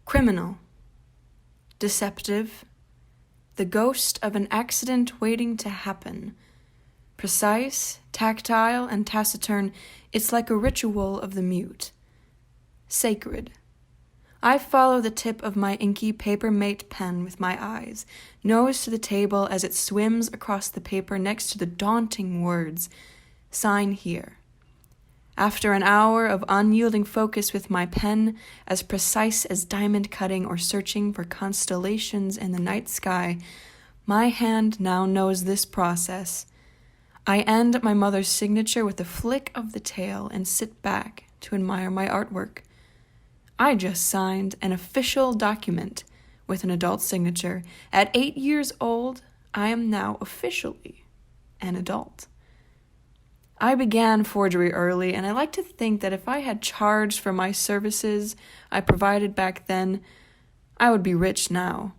Speaker 4: Criminal, deceptive, the ghost of an accident waiting to happen. Precise, tactile, and taciturn, it's like a ritual of the mute. Sacred. I follow the tip of my inky paper-mate pen with my eyes, nose to the table as it swims across the paper next to the daunting words, "Sign here." After an hour of unyielding focus with my pen, as precise as diamond cutting or searching for constellations in the night sky, my hand now knows this process. I end my mother's signature with a flick of the tail and sit back to admire my artwork. I just signed an official document with an adult signature. At 8 years old, I am now officially an adult. I began forgery early, and I like to think that if I had charged for my services I provided back then, I would be rich now.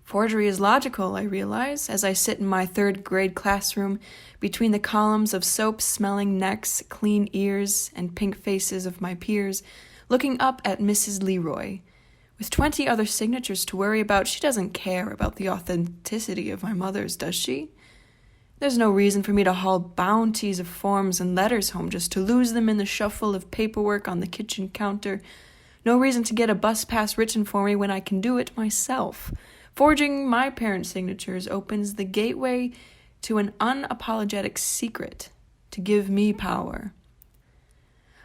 Speaker 4: Forgery is logical, I realize, as I sit in my 3rd grade classroom between the columns of soap-smelling necks, clean ears, and pink faces of my peers, looking up at Mrs. Leroy. With 20 other signatures to worry about, she doesn't care about the authenticity of my mother's, does she? There's no reason for me to haul bounties of forms and letters home just to lose them in the shuffle of paperwork on the kitchen counter. No reason to get a bus pass written for me when I can do it myself. Forging my parents' signatures opens the gateway to an unapologetic secret to give me power.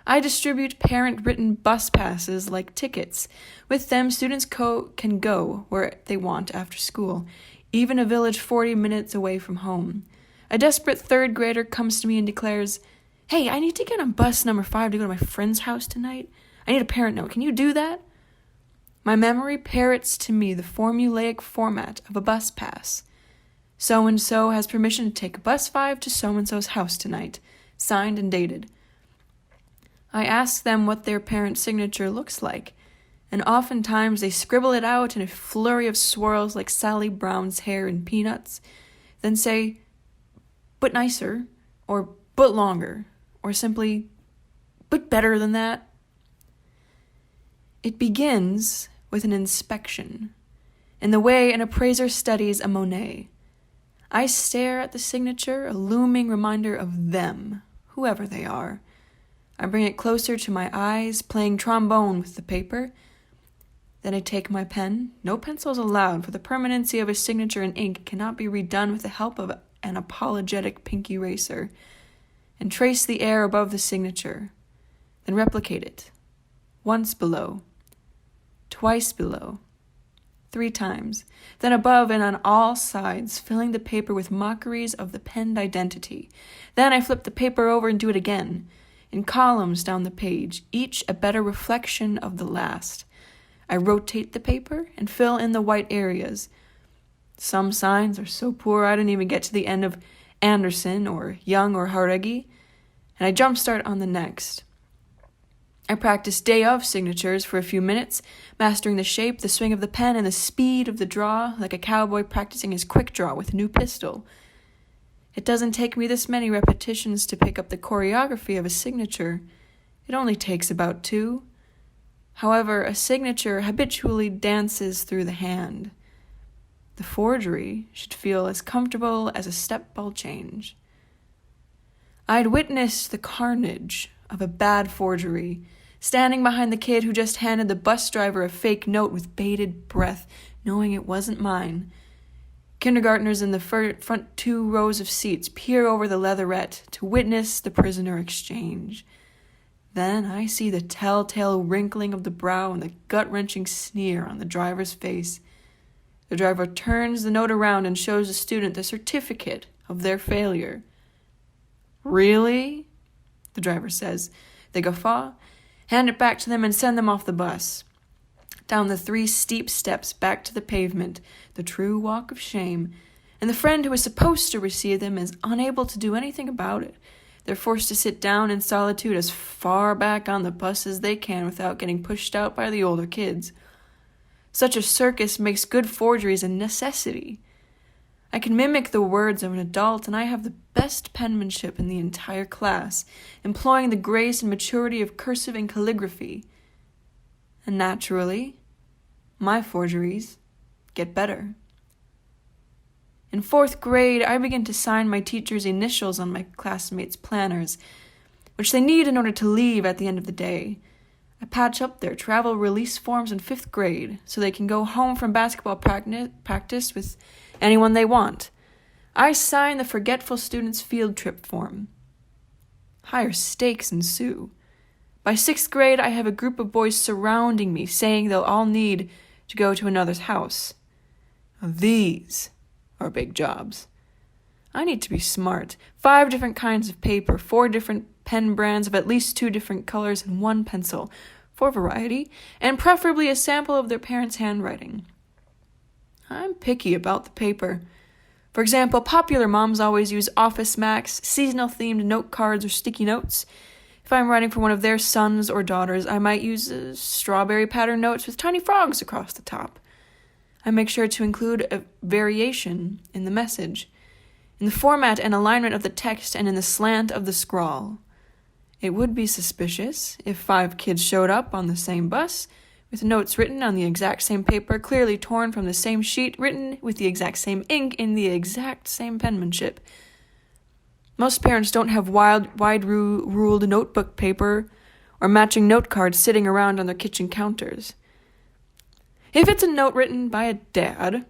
Speaker 4: I distribute parent-written bus passes like tickets. With them, students can go where they want after school, even a village 40 minutes away from home. A desperate 3rd grader comes to me and declares, "Hey, I need to get on bus number 5 to go to my friend's house tonight. I need a parent note. Can you do that?" My memory parrots to me the formulaic format of a bus pass. So-and-so has permission to take bus 5 to so-and-so's house tonight, signed and dated. I ask them what their parent's signature looks like. and oftentimes they scribble it out in a flurry of swirls like Sally Brown's hair in Peanuts, then say, but nicer, or but longer, or simply, but better than that. It begins with an inspection, in the way an appraiser studies a Monet. I stare at the signature, a looming reminder of them, whoever they are. I bring it closer to my eyes, playing trombone with the paper. Then I take my pen. No pencils allowed, for the permanency of a signature in ink cannot be redone with the help of an apologetic pink eraser, and trace the air above the signature. Then replicate it. Once below. Twice below. 3 times. Then above and on all sides, filling the paper with mockeries of the penned identity. Then I flip the paper over and do it again, in columns down the page, each a better reflection of the last. I rotate the paper and fill in the white areas. Some signs are so poor I don't even get to the end of Anderson or Young or Jauregui, and I jumpstart on the next. I practice day of signatures for a few minutes, mastering the shape, the swing of the pen, and the speed of the draw, like a cowboy practicing his quick draw with a new pistol. It doesn't take me this many repetitions to pick up the choreography of a signature. It only takes about 2. However, a signature habitually dances through the hand. The forgery should feel as comfortable as a step ball change. I'd witnessed the carnage of a bad forgery, standing behind the kid who just handed the bus driver a fake note with bated breath, knowing it wasn't mine. Kindergartners in the front 2 rows of seats peer over the leatherette to witness the prisoner exchange. Then I see the telltale wrinkling of the brow and the gut-wrenching sneer on the driver's face. The driver turns the note around and shows the student the certificate of their failure. "Really?" the driver says. They guffaw, hand it back to them, and send them off the bus. Down the 3 steep steps back to the pavement, the true walk of shame, and the friend who is supposed to receive them is unable to do anything about it. They're forced to sit down in solitude as far back on the bus as they can without getting pushed out by the older kids. Such a circus makes good forgeries a necessity. I can mimic the words of an adult, and I have the best penmanship in the entire class, employing the grace and maturity of cursive and calligraphy. And naturally, my forgeries get better. In 4th grade, I begin to sign my teacher's initials on my classmates' planners, which they need in order to leave at the end of the day. I patch up their travel release forms in 5th grade so they can go home from basketball practice with anyone they want. I sign the forgetful student's field trip form. Higher stakes ensue. By 6th grade, I have a group of boys surrounding me, saying they'll all need to go to another's house. These are big jobs. I need to be smart. 5 different kinds of paper, 4 different pen brands of at least 2 different colors, and 1 pencil, for variety, and preferably a sample of their parents' handwriting. I'm picky about the paper. For example, popular moms always use Office Max, seasonal-themed note cards, or sticky notes. If I'm writing for one of their sons or daughters, I might use strawberry pattern notes with tiny frogs across the top. I make sure to include a variation in the message, in the format and alignment of the text, and in the slant of the scrawl. It would be suspicious if 5 kids showed up on the same bus, with notes written on the exact same paper, clearly torn from the same sheet, written with the exact same ink, in the exact same penmanship. Most parents don't have wide-ruled notebook paper or matching note cards sitting around on their kitchen counters. If it's a note written by a dad,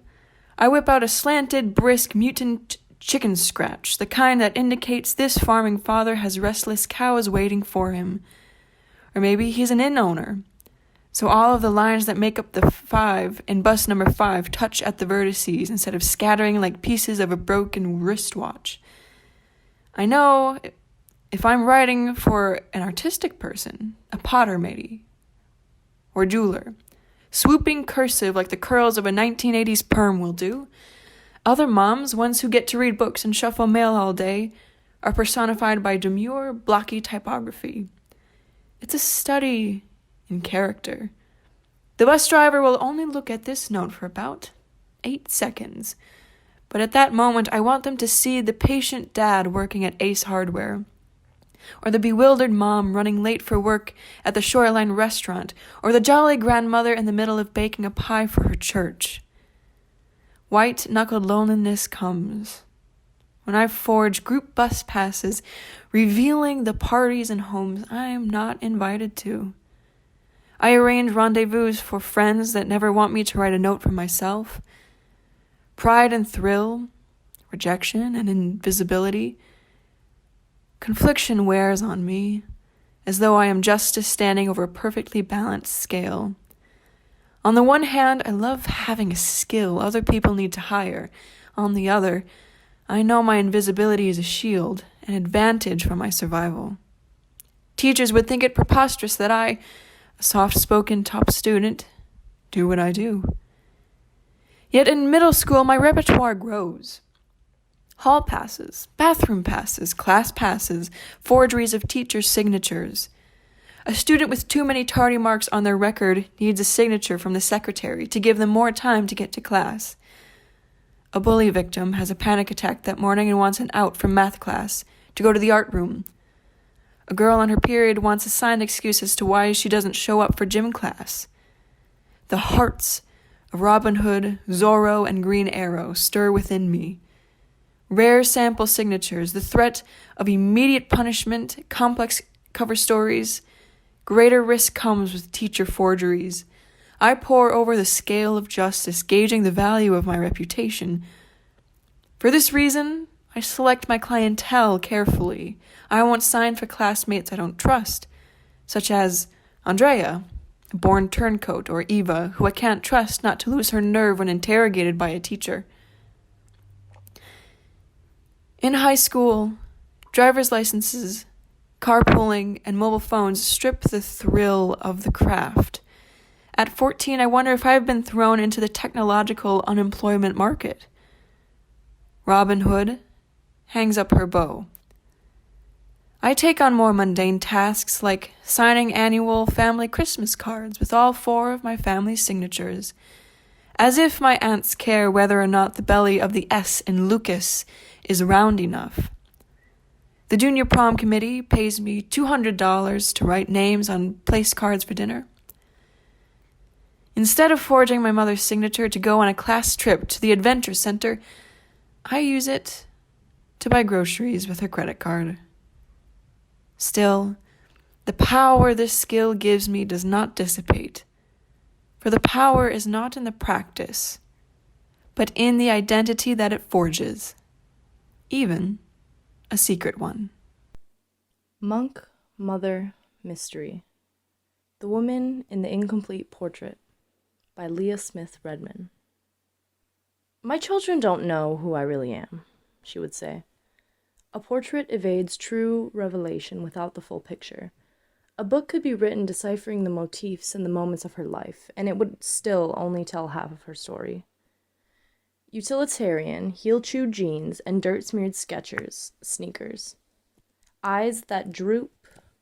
Speaker 4: I whip out a slanted, brisk, mutant chicken scratch, the kind that indicates this farming father has restless cows waiting for him. Or maybe he's an inn owner, so all of the lines that make up the 5 in bus number 5 touch at the vertices instead of scattering like pieces of a broken wristwatch. I know if I'm writing for an artistic person, a potter maybe, or jeweler, swooping cursive like the curls of a 1980s perm will do. Other moms, ones who get to read books and shuffle mail all day, are personified by demure, blocky typography. It's a study in character. The bus driver will only look at this note for about 8 seconds. But at that moment, I want them to see the patient dad working at Ace Hardware, or the bewildered mom running late for work at the Shoreline restaurant, or the jolly grandmother in the middle of baking a pie for her church. White-knuckled loneliness comes when I forge group bus passes revealing the parties and homes I am not invited to. I arrange rendezvous for friends that never want me to write a note for myself. Pride and thrill, rejection and invisibility. Confliction wears on me, as though I am justice standing over a perfectly balanced scale. On the one hand, I love having a skill other people need to hire. On the other, I know my invisibility is a shield, an advantage for my survival. Teachers would think it preposterous that I, a soft-spoken top student, do what I do. Yet in middle school, my repertoire grows. Hall passes, bathroom passes, class passes, forgeries of teachers' signatures. A student with too many tardy marks on their record needs a signature from the secretary to give them more time to get to class. A bully victim has a panic attack that morning and wants an out from math class to go to the art room. A girl on her period wants a signed excuse as to why she doesn't show up for gym class. The hearts of Robin Hood, Zorro, and Green Arrow stir within me. Rare sample signatures, the threat of immediate punishment, complex cover stories. Greater risk comes with teacher forgeries. I pore over the scale of justice, gauging the value of my reputation. For this reason, I select my clientele carefully. I won't sign for classmates I don't trust, such as Andrea, a born turncoat, or Eva, who I can't trust not to lose her nerve when interrogated by a teacher. In high school, driver's licenses, carpooling, and mobile phones strip the thrill of the craft. At 14, I wonder if I've been thrown into the technological unemployment market. Robin Hood hangs up her bow. I take on more mundane tasks like signing annual family Christmas cards with all 4 of my family's signatures, as if my aunts care whether or not the belly of the S in Lucas is round enough. The junior prom committee pays me $200 to write names on place cards for dinner. Instead of forging my mother's signature to go on a class trip to the adventure center, I use it to buy groceries with her credit card. Still, the power this skill gives me does not dissipate, for the power is not in the practice, but in the identity that it forges, even a secret one.
Speaker 1: Monk, Mother, Mystery. The Woman in the Incomplete Portrait by Leah Smith Redman. My children don't know who I really am, she would say. A portrait evades true revelation without the full picture. A book could be written deciphering the motifs and the moments of her life, and it would still only tell half of her story. Utilitarian, heel-chewed jeans, and dirt-smeared Skechers sneakers. Eyes that droop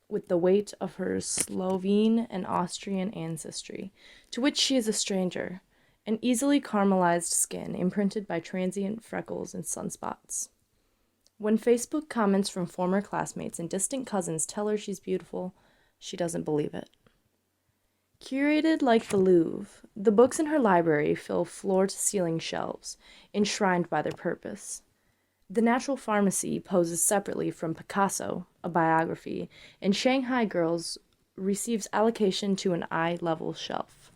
Speaker 1: with the weight of her Slovene and Austrian ancestry, to which she is a stranger, an easily caramelized skin imprinted by transient freckles and sunspots. When Facebook comments from former classmates and distant cousins tell her she's beautiful, she doesn't believe it. Curated like the Louvre, the books in her library fill floor-to-ceiling shelves, enshrined by their purpose. The Natural Pharmacy poses separately from Picasso, a biography, and Shanghai Girls receives allocation to an eye-level shelf.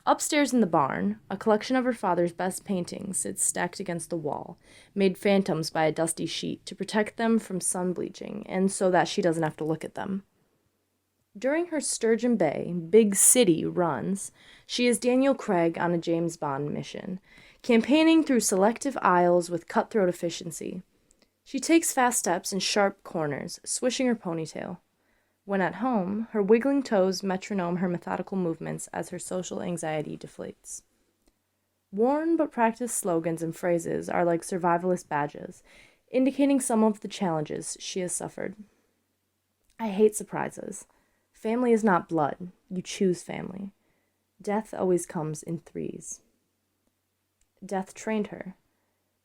Speaker 1: Upstairs in the barn, a collection of her father's best paintings sits stacked against the wall, made phantoms by a dusty sheet to protect them from sun bleaching, and so that she doesn't have to look at them. During her Sturgeon Bay, big city runs, she is Daniel Craig on a James Bond mission, campaigning through selective aisles with cutthroat efficiency. She takes fast steps in sharp corners, swishing her ponytail. When at home, her wiggling toes metronome her methodical movements as her social anxiety deflates. Worn but practiced slogans and phrases are like survivalist badges, indicating some of the challenges she has suffered. I hate surprises. Family is not blood. You choose family. Death always comes in threes. Death trained her.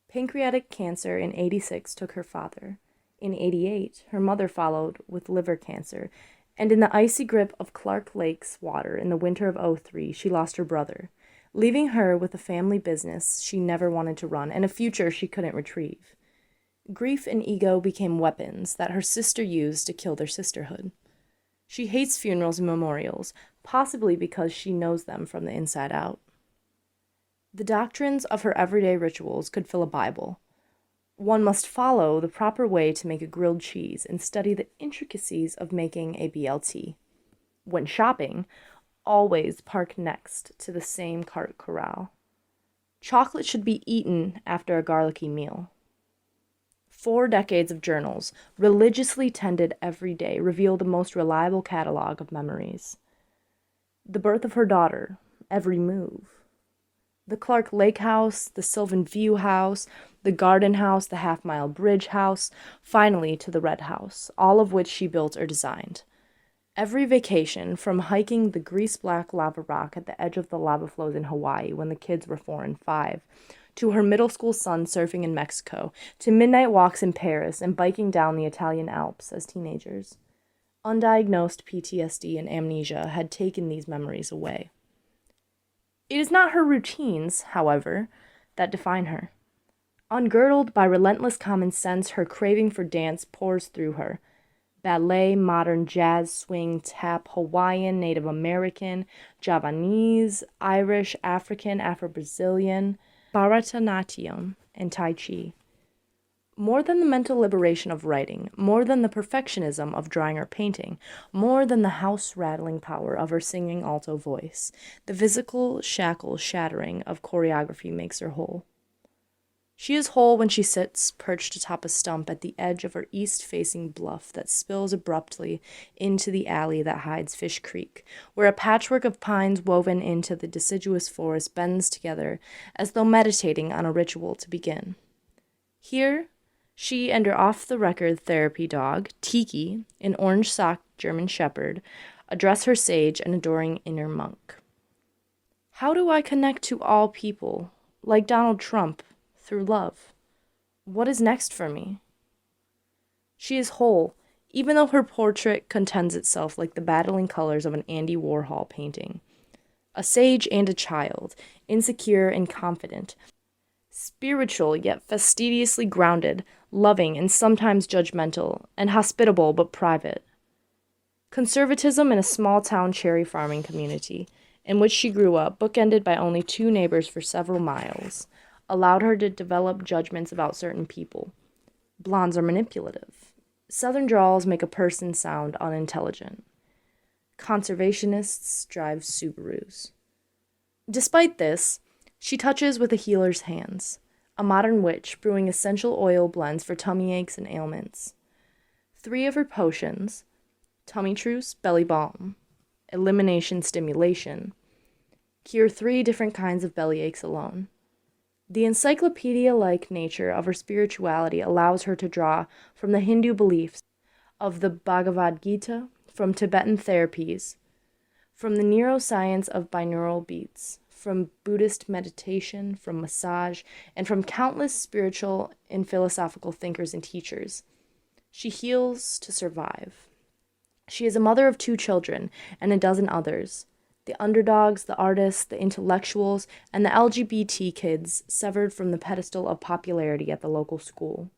Speaker 1: Pancreatic cancer in 86 took her father. In 88, her mother followed with liver cancer, and in the icy grip of Clark Lake's water in the winter of 03, she lost her brother, leaving her with a family business she never wanted to run and a future she couldn't retrieve. Grief and ego became weapons that her sister used to kill their sisterhood. She hates funerals and memorials, possibly because she knows them from the inside out. The doctrines of her everyday rituals could fill a Bible. One must follow the proper way to make a grilled cheese and study the intricacies of making a BLT. When shopping, always park next to the same cart corral. Chocolate should be eaten after a garlicky meal. 4 decades of journals, religiously tended every day, reveal the most reliable catalog of memories. The birth of her daughter, every move. The Clark Lake House, the Sylvan View House, the Garden House, the Half Mile Bridge House, finally to the Red House, all of which she built or designed. Every vacation, from hiking the grease-black lava rock at the edge of the lava flows in Hawaii when the kids were 4 and 5, to her middle school son surfing in Mexico, to midnight walks in Paris and biking down the Italian Alps as teenagers. Undiagnosed PTSD and amnesia had taken these memories away. It is not her routines, however, that define her. Ungirdled by relentless common sense, her craving for dance pours through her. Ballet, modern jazz, swing, tap, Hawaiian, Native American, Javanese, Irish, African, Afro-Brazilian, Bharatanatyam, and Tai Chi. More than the mental liberation of writing, more than the perfectionism of drawing or painting, more than the house-rattling power of her singing alto voice, the physical shackle-shattering of choreography makes her whole. She is whole when she sits, perched atop a stump at the edge of her east-facing bluff that spills abruptly into the alley that hides Fish Creek, where a patchwork of pines woven into the deciduous forest bends together as though meditating on a ritual to begin. Here, she and her off-the-record therapy dog, Tiki, an orange-socked German shepherd, address her sage and adoring inner monk. How do I connect to all people, like Donald Trump, through love? What is next for me? She is whole, even though her portrait contends itself like the battling colors of an Andy Warhol painting. A sage and a child, insecure and confident, spiritual yet fastidiously grounded, loving and sometimes judgmental, and hospitable but private. Conservatism in a small-town cherry farming community, in which she grew up, bookended by only 2 neighbors for several miles, allowed her to develop judgments about certain people. Blondes are manipulative. Southern drawls make a person sound unintelligent. Conservationists drive Subarus. Despite this, she touches with a healer's hands, a modern witch brewing essential oil blends for tummy aches and ailments. 3 of her potions, tummy truce, belly balm, elimination stimulation, cure 3 different kinds of belly aches alone. The encyclopedia-like nature of her spirituality allows her to draw from the Hindu beliefs of the Bhagavad Gita, from Tibetan therapies, from the neuroscience of binaural beats, from Buddhist meditation, from massage, and from countless spiritual and philosophical thinkers and teachers. She heals to survive. She is a mother of 2 children and a dozen others. The underdogs, the artists, the intellectuals, and the LGBT kids severed from the pedestal of popularity at the local school.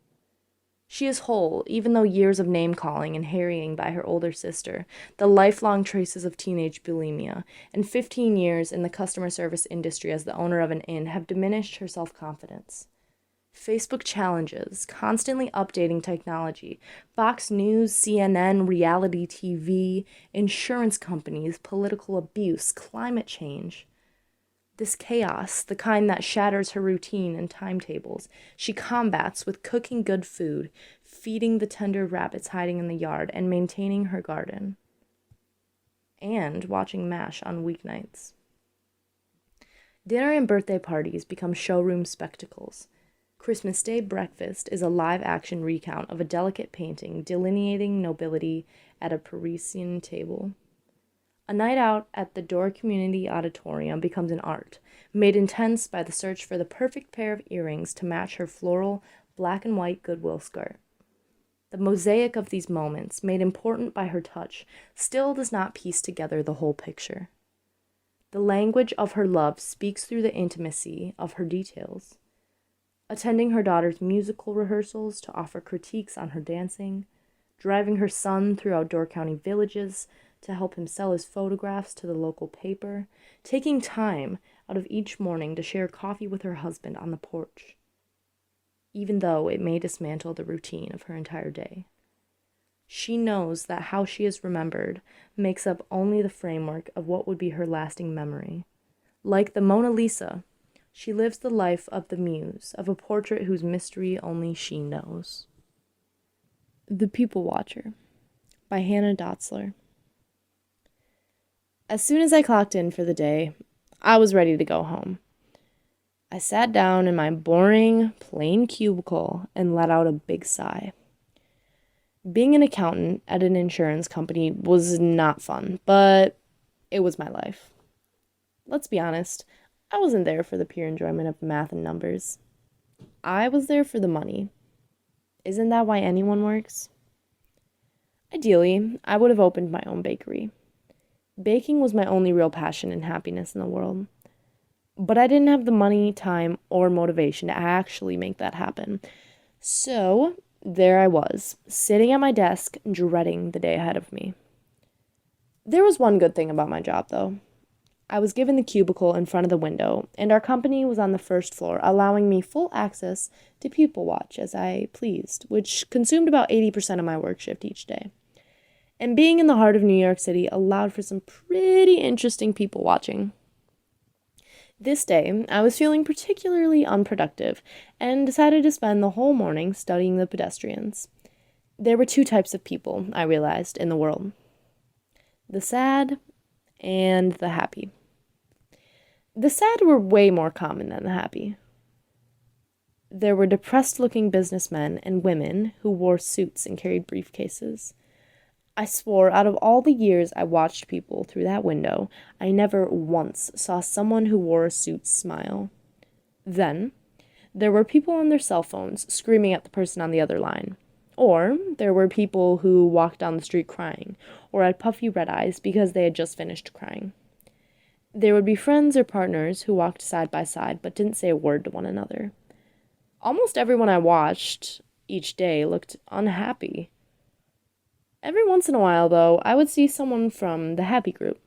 Speaker 1: She is whole, even though years of name-calling and harrying by her older sister, the lifelong traces of teenage bulimia, and 15 years in the customer service industry as the owner of an inn have diminished her self-confidence. Facebook challenges, constantly updating technology, Fox News, CNN, reality TV, insurance companies, political abuse, climate change. This chaos, the kind that shatters her routine and timetables, she combats with cooking good food, feeding the tender rabbits hiding in the yard, and maintaining her garden. And watching MASH on weeknights. Dinner and birthday parties become showroom spectacles. Christmas Day breakfast is a live-action recount of a delicate painting delineating nobility at a Parisian table. A night out at the Door Community Auditorium becomes an art, made intense by the search for the perfect pair of earrings to match her floral black and white Goodwill skirt. The mosaic of these moments, made important by her touch, still does not piece together the whole picture. The language of her love speaks through the intimacy of her details. Attending her daughter's musical rehearsals to offer critiques on her dancing, driving her son through outdoor county villages to help him sell his photographs to the local paper, taking time out of each morning to share coffee with her husband on the porch, even though it may dismantle the routine of her entire day. She knows that how she is remembered makes up only the framework of what would be her lasting memory. Like the Mona Lisa, she lives the life of the muse, of a portrait whose mystery only she knows. The People Watcher by Hannah Dotzler. As soon as I clocked in for the day, I was ready to go home. I sat down in my boring, plain cubicle and let out a big sigh. Being an accountant at an insurance company was not fun, but it was my life. Let's be honest, I wasn't there for the pure enjoyment of math and numbers. I was there for the money. Isn't that why anyone works? Ideally, I would have opened my own bakery. Baking was my only real passion and happiness in the world. But I didn't have the money, time, or motivation to actually make that happen. So, there I was, sitting at my desk, dreading the day ahead of me. There was one good thing about my job, though. I was given the cubicle in front of the window, and our company was on the first floor, allowing me full access to People Watch as I pleased, which consumed about 80% of my work shift each day. And being in the heart of New York City allowed for some pretty interesting people watching. This day, I was feeling particularly unproductive and decided to spend the whole morning studying the pedestrians. There were two types of people, I realized, in the world: the sad and the happy. The sad were way more common than the happy. There were depressed-looking businessmen and women who wore suits and carried briefcases. I swore out of all the years I watched people through that window, I never once saw someone who wore a suit smile. Then, there were people on their cell phones screaming at the person on the other line. Or there were people who walked down the street crying, or had puffy red eyes because they had just finished crying. There would be friends or partners who walked side by side but didn't say a word to one another. Almost everyone I watched each day looked unhappy. Every once in a while, though, I would see someone from the happy group.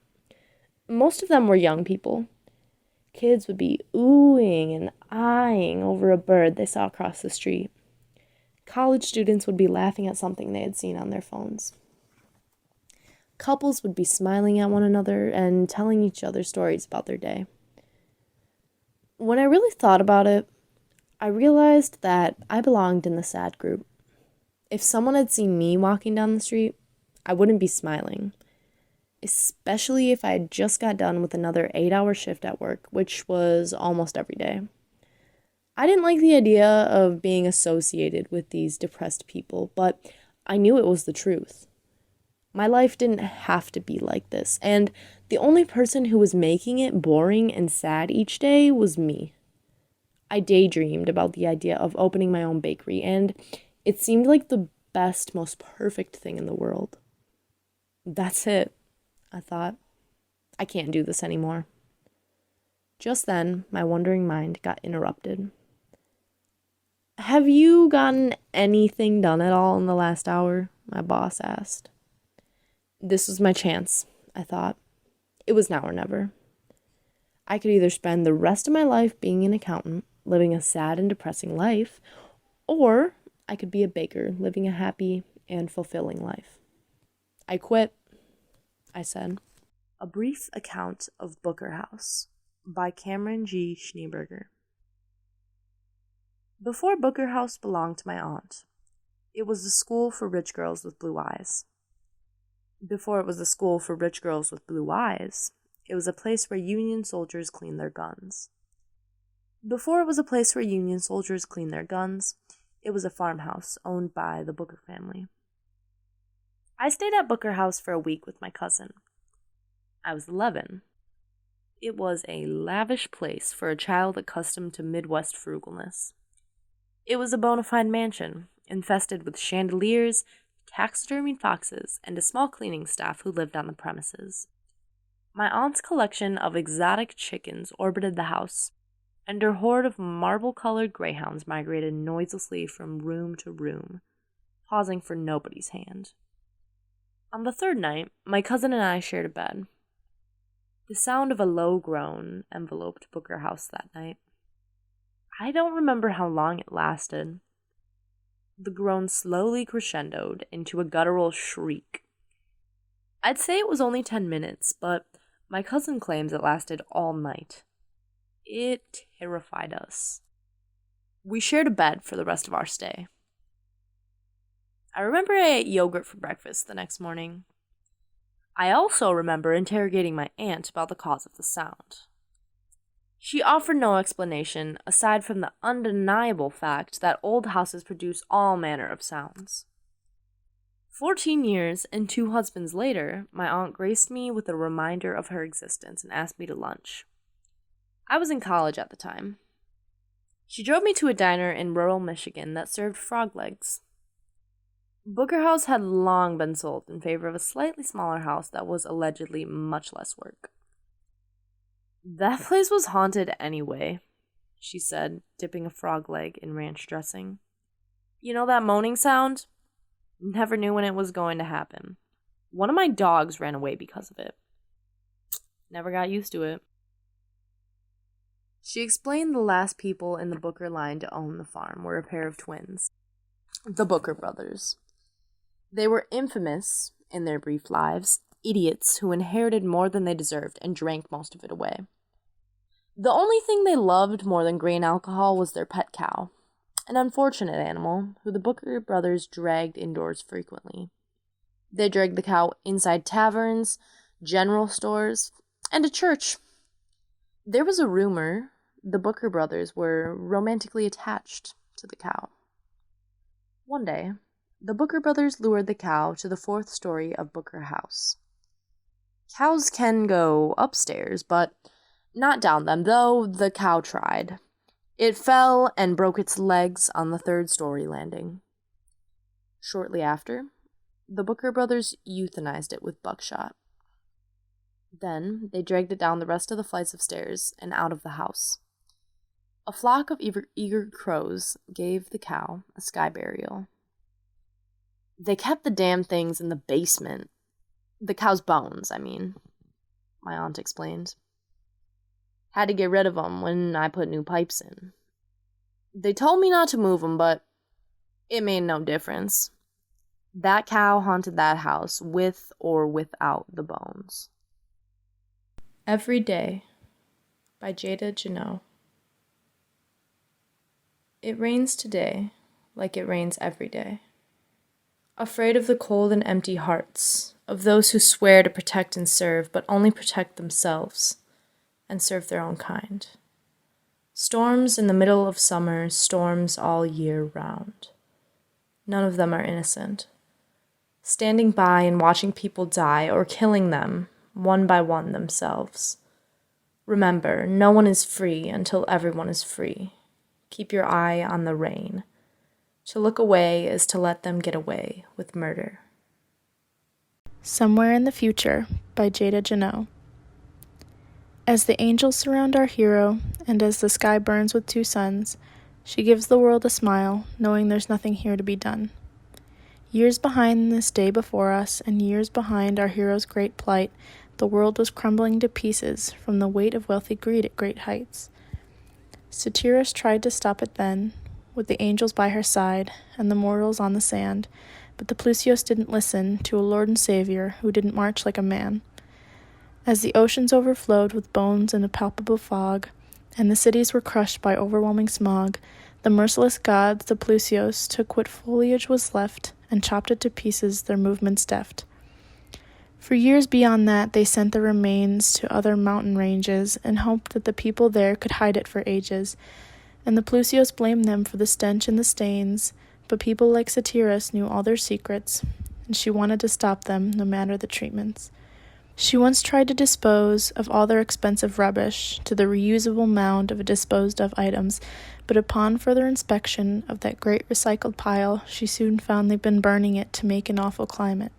Speaker 1: Most of them were young people. Kids would be oohing and eyeing over a bird they saw across the street. College students would be laughing at something they had seen on their phones. Couples would be smiling at one another and telling each other stories about their day. When I really thought about it, I realized that I belonged in the sad group. If someone had seen me walking down the street, I wouldn't be smiling, especially if I had just got done with another 8-hour shift at work, which was almost every day. I didn't like the idea of being associated with these depressed people, but I knew it was the truth. My life didn't have to be like this, and the only person who was making it boring and sad each day was me. I daydreamed about the idea of opening my own bakery, and it seemed like the best, most perfect thing in the world. That's it, I thought. I can't do this anymore. Just then, my wandering mind got interrupted. "Have you gotten anything done at all in the last hour?" my boss asked. This was my chance, I thought. It was now or never. I could either spend the rest of my life being an accountant, living a sad and depressing life, or I could be a baker, living a happy and fulfilling life. "I quit," I said. A Brief Account of Booker House by Cameron G. Schneeberger. Before Booker House belonged to my aunt. It was the school for rich girls with blue eyes. Before it was a school for rich girls with blue eyes, it was a place where Union soldiers cleaned their guns. Before it was a place where Union soldiers cleaned their guns, it was a farmhouse owned by the Booker family. I stayed at Booker House for a week with my cousin. I was 11. It was a lavish place for a child accustomed to Midwest frugalness. It was a bona fide mansion, infested with chandeliers, taxidermied foxes, and a small cleaning staff who lived on the premises. My aunt's collection of exotic chickens orbited the house, and her horde of marble-colored greyhounds migrated noiselessly from room to room, pausing for nobody's hand. On the third night, my cousin and I shared a bed. The sound of a low groan enveloped Booker House that night. I don't remember how long it lasted. The groan slowly crescendoed into a guttural shriek. I'd say it was only 10 minutes, but my cousin claims it lasted all night. It terrified us. We shared a bed for the rest of our stay. I remember I ate yogurt for breakfast the next morning. I also remember interrogating my aunt about the cause of the sound. She offered no explanation aside from the undeniable fact that old houses produce all manner of sounds. 14 years and 2 husbands later, my aunt graced me with a reminder of her existence and asked me to lunch. I was in college at the time. She drove me to a diner in rural Michigan that served frog legs. Booker House had long been sold in favor of a slightly smaller house that was allegedly much less work. That place was haunted anyway, she said, dipping a frog leg in ranch dressing. You know that moaning sound? Never knew when it was going to happen. One of my dogs ran away because of it. Never got used to it. She explained the last people in the Booker line to own the farm were a pair of twins, the Booker brothers. They were infamous, in their brief lives, idiots who inherited more than they deserved and drank most of it away. The only thing they loved more than grain alcohol was their pet cow, an unfortunate animal who the Booker brothers dragged indoors frequently. They dragged the cow inside taverns, general stores, and a church. There was a rumor the Booker brothers were romantically attached to the cow. One day, the Booker brothers lured the cow to the 4th story of Booker House. Cows can go upstairs, but not down them, though the cow tried. It fell and broke its legs on the 3rd story landing. Shortly after, the Booker brothers euthanized it with buckshot. Then they dragged it down the rest of the flights of stairs and out of the house. A flock of eager crows gave the cow a sky burial. They kept the damn things in the basement. The cow's bones, I mean, my aunt explained. Had to get rid of 'em when I put new pipes in. They told me not to move 'em, but it made no difference. That cow haunted that house with or without the bones. Every Day by Yahara Journal. It rains today like it rains every day. Afraid of the cold and empty hearts of those who swear to protect and serve, but only protect themselves and serve their own kind. Storms in the middle of summer, storms all year round. None of them are innocent. Standing by and watching people die or killing them one by one themselves. Remember, no one is free until everyone is free. Keep your eye on the rain. To look away is to let them get away with murder.
Speaker 7: Somewhere in the Future by Yahara Journal. As the angels surround our hero, and as the sky burns with 2 suns, she gives the world a smile, knowing there's nothing here to be done. Years behind this day before us, and years behind our hero's great plight, the world was crumbling to pieces from the weight of wealthy greed at great heights. Satyrus tried to stop it then, with the angels by her side, and the mortals on the sand, but the Plusios didn't listen to a Lord and Savior who didn't march like a man. As the oceans overflowed with bones in a palpable fog, and the cities were crushed by overwhelming smog, the merciless gods, the Plusios, took what foliage was left and chopped it to pieces, their movements deft. For years beyond that, they sent the remains to other mountain ranges and hoped that the people there could hide it for ages, and the Plusios blamed them for the stench and the stains, but people like Satyrus knew all their secrets, and she wanted to stop them no matter the treatments. She once tried to dispose of all their expensive rubbish to the reusable mound of disposed of items, but upon further inspection of that great recycled pile, she soon found they'd been burning it to make an awful climate.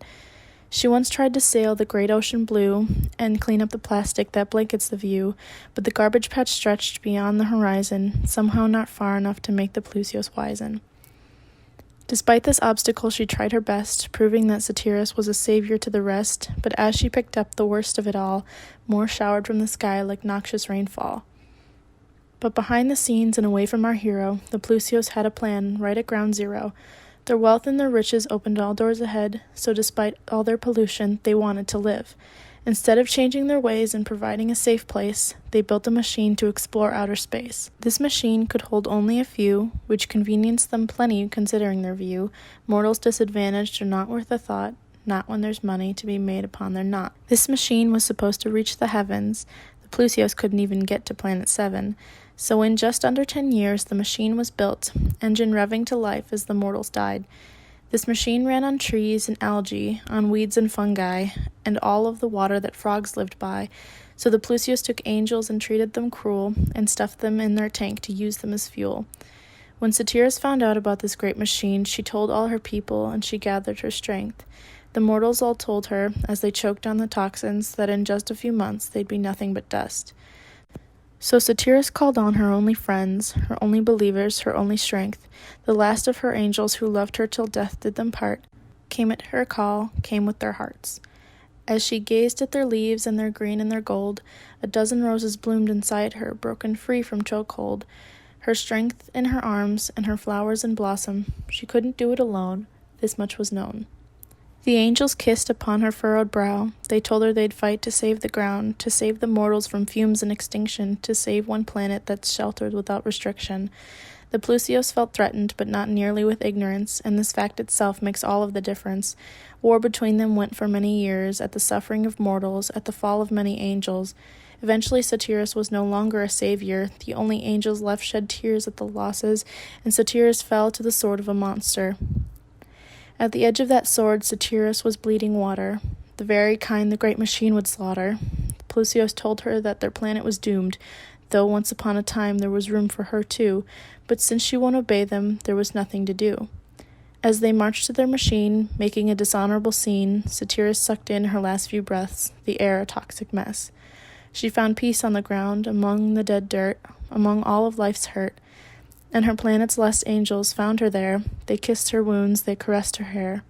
Speaker 7: She once tried to sail the great ocean blue and clean up the plastic that blankets the view, but the garbage patch stretched beyond the horizon, somehow not far enough to make the Plusios wisen. Despite this obstacle, she tried her best, proving that Satyrus was a savior to the rest, but as she picked up the worst of it all, more showered from the sky like noxious rainfall. But behind the scenes and away from our hero, the Plusios had a plan right at ground zero. Their wealth and their riches opened all doors ahead, so despite all their pollution, they wanted to live. Instead of changing their ways and providing a safe place, they built a machine to explore outer space. This machine could hold only a few, which convenienced them plenty considering their view. Mortals disadvantaged are not worth a thought, not when there's money to be made upon their not. This machine was supposed to reach the heavens. The Plusios couldn't even get to Planet 7. So in just under 10 years, the machine was built, engine revving to life as the mortals died. This machine ran on trees and algae, on weeds and fungi, and all of the water that frogs lived by, so the Plusios took angels and treated them cruel, and stuffed them in their tank to use them as fuel. When Satyrus found out about this great machine, she told all her people, and she gathered her strength. The mortals all told her, as they choked on the toxins, that in just a few months they'd be nothing but dust. So Satyrus called on her only friends, her only believers, her only strength. The last of her angels who loved her till death did them part, came at her call, came with their hearts. As she gazed at their leaves and their green and their gold, a dozen roses bloomed inside her, broken free from chokehold. Her strength in her arms and her flowers in blossom. She couldn't do it alone, this much was known. The angels kissed upon her furrowed brow. They told her they'd fight to save the ground, to save the mortals from fumes and extinction, to save one planet that's sheltered without restriction. The Plusios felt threatened, but not nearly with ignorance, and this fact itself makes all of the difference. War between them went for many years, at the suffering of mortals, at the fall of many angels. Eventually Satyrus was no longer a savior. The only angels left shed tears at the losses, and Satyrus fell to the sword of a monster. At the edge of that sword, Satyrus was bleeding water, the very kind the great machine would slaughter. The Plusios told her that their planet was doomed, though once upon a time there was room for her too, but since she won't obey them, there was nothing to do. As they marched to their machine, making a dishonorable scene, Satyrus sucked in her last few breaths, the air a toxic mess. She found peace on the ground, among the dead dirt, among all of life's hurt, and her planet's last angels found her there. They kissed her wounds, they caressed her hair.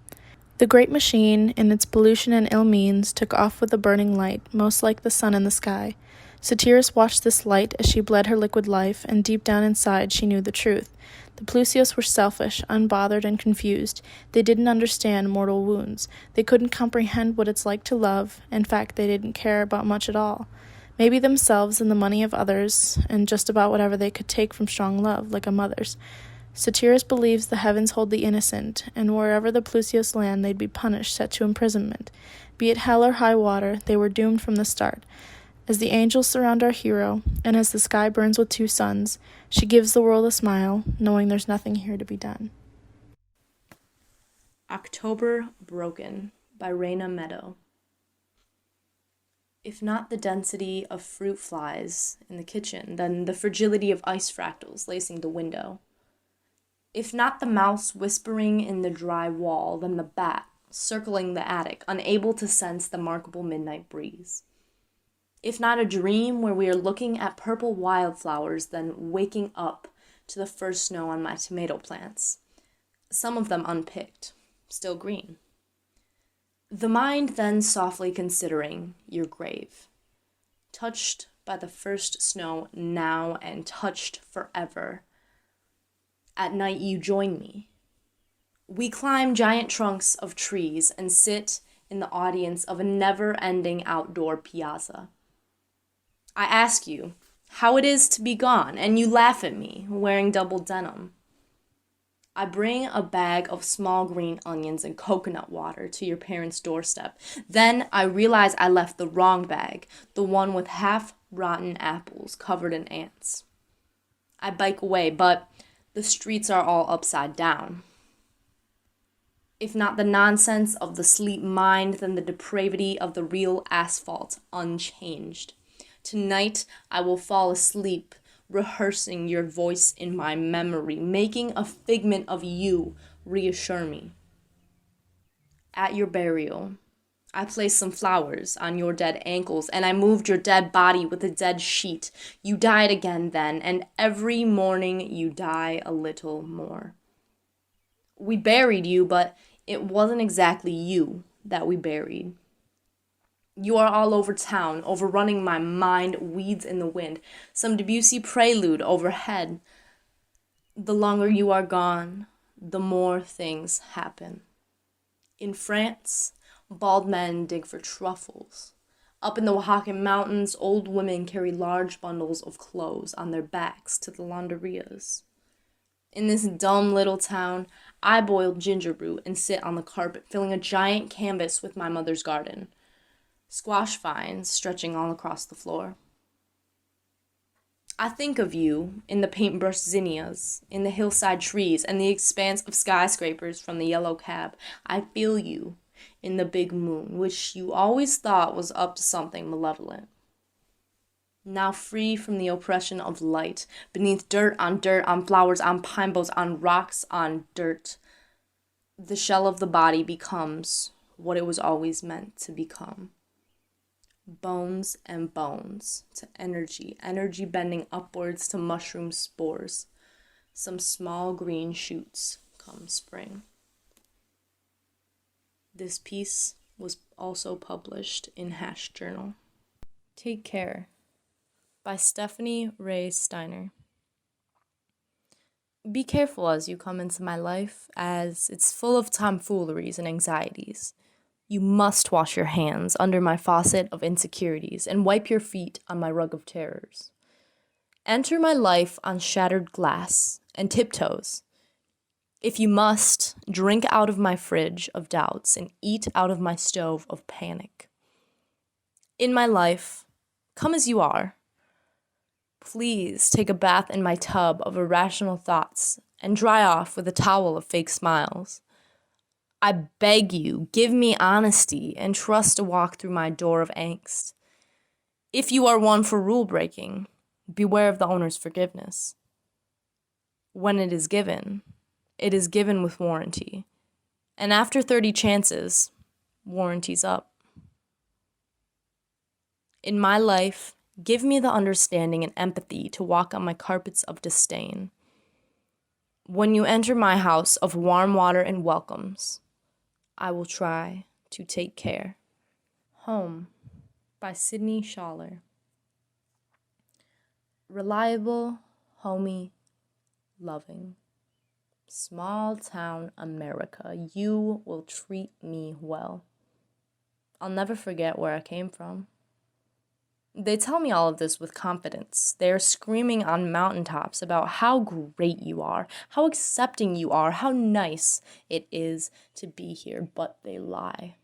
Speaker 7: The great machine, in its pollution and ill means, took off with a burning light, most like the sun in the sky. Satyrus watched this light as she bled her liquid life, and deep down inside she knew the truth. The Plusios were selfish, unbothered, and confused. They didn't understand mortal wounds. They couldn't comprehend what it's like to love. In fact, they didn't care about much at all. Maybe themselves and the money of others, and just about whatever they could take from strong love, like a mother's. Satyrus believes the heavens hold the innocent, and wherever the Plusios land, they'd be punished, set to imprisonment. Be it hell or high water, they were doomed from the start. As the angels surround our hero, and as the sky burns with two suns, she gives the world a smile, knowing there's nothing here to be done.
Speaker 1: October Broken by Raina Meadow. If not the density of fruit flies in the kitchen, then the fragility of ice fractals lacing the window. If not the mouse whispering in the dry wall, then the bat circling the attic, unable to sense the markable midnight breeze. If not a dream where we are looking at purple wildflowers, then waking up to the first snow on my tomato plants, some of them unpicked, still green. The mind then softly considering your grave, touched by the first snow now and touched forever. At night you join me. We climb giant trunks of trees and sit in the audience of a never-ending outdoor piazza. I ask you how it is to be gone, and you laugh at me, wearing double denim. I bring a bag of small green onions and coconut water to your parents' doorstep. Then I realize I left the wrong bag, the one with half-rotten apples covered in ants. I bike away, but the streets are all upside down. If not the nonsense of the sleep mind, then the depravity of the real asphalt, unchanged. Tonight I will fall asleep, rehearsing your voice in my memory, making a figment of you reassure me. At your burial, I placed some flowers on your dead ankles, and I moved your dead body with a dead sheet. You died again then, and every morning you die a little more. We buried you, but it wasn't exactly you that we buried. You are all over town, overrunning my mind, weeds in the wind, some Debussy prelude overhead. The longer you are gone, the more things happen. In France, bald men dig for truffles. Up in the Oaxacan mountains, old women carry large bundles of clothes on their backs to the landerias. In this dumb little town, I boil ginger root and sit on the carpet, filling a giant canvas with my mother's garden. Squash vines stretching all across the floor. I think of you in the paintbrush zinnias, in the hillside trees, and the expanse of skyscrapers from the yellow cab. I feel you in the big moon, which you always thought was up to something malevolent. Now free from the oppression of light, beneath dirt, on flowers, on pine boughs, on rocks, on dirt, the shell of the body becomes what it was always meant to become. Bones and bones to energy, energy bending upwards to mushroom spores. Some small green shoots come spring. This piece was also published in Yahara Journal. Take Care by Stephanie Ray Steiner. Be careful as you come into my life, as it's full of tomfooleries and anxieties. You must wash your hands under my faucet of insecurities and wipe your feet on my rug of terrors. Enter my life on shattered glass and tiptoes. If you must, drink out of my fridge of doubts and eat out of my stove of panic. In my life, come as you are. Please take a bath in my tub of irrational thoughts and dry off with a towel of fake smiles. I beg you, give me honesty and trust to walk through my door of angst. If you are one for rule breaking, beware of the owner's forgiveness. When it is given with warranty. And after 30 chances, warranty's up. In my life, give me the understanding and empathy to walk on my carpets of disdain. When you enter my house of warm water and welcomes, I will try to take care. Home by Sydney Schaller. Reliable, homey, loving. Small town America, you will treat me well. I'll never forget where I came from. They tell me all of this with confidence. They are screaming on mountaintops about how great you are, how accepting you are, how nice it is to be here, but they lie.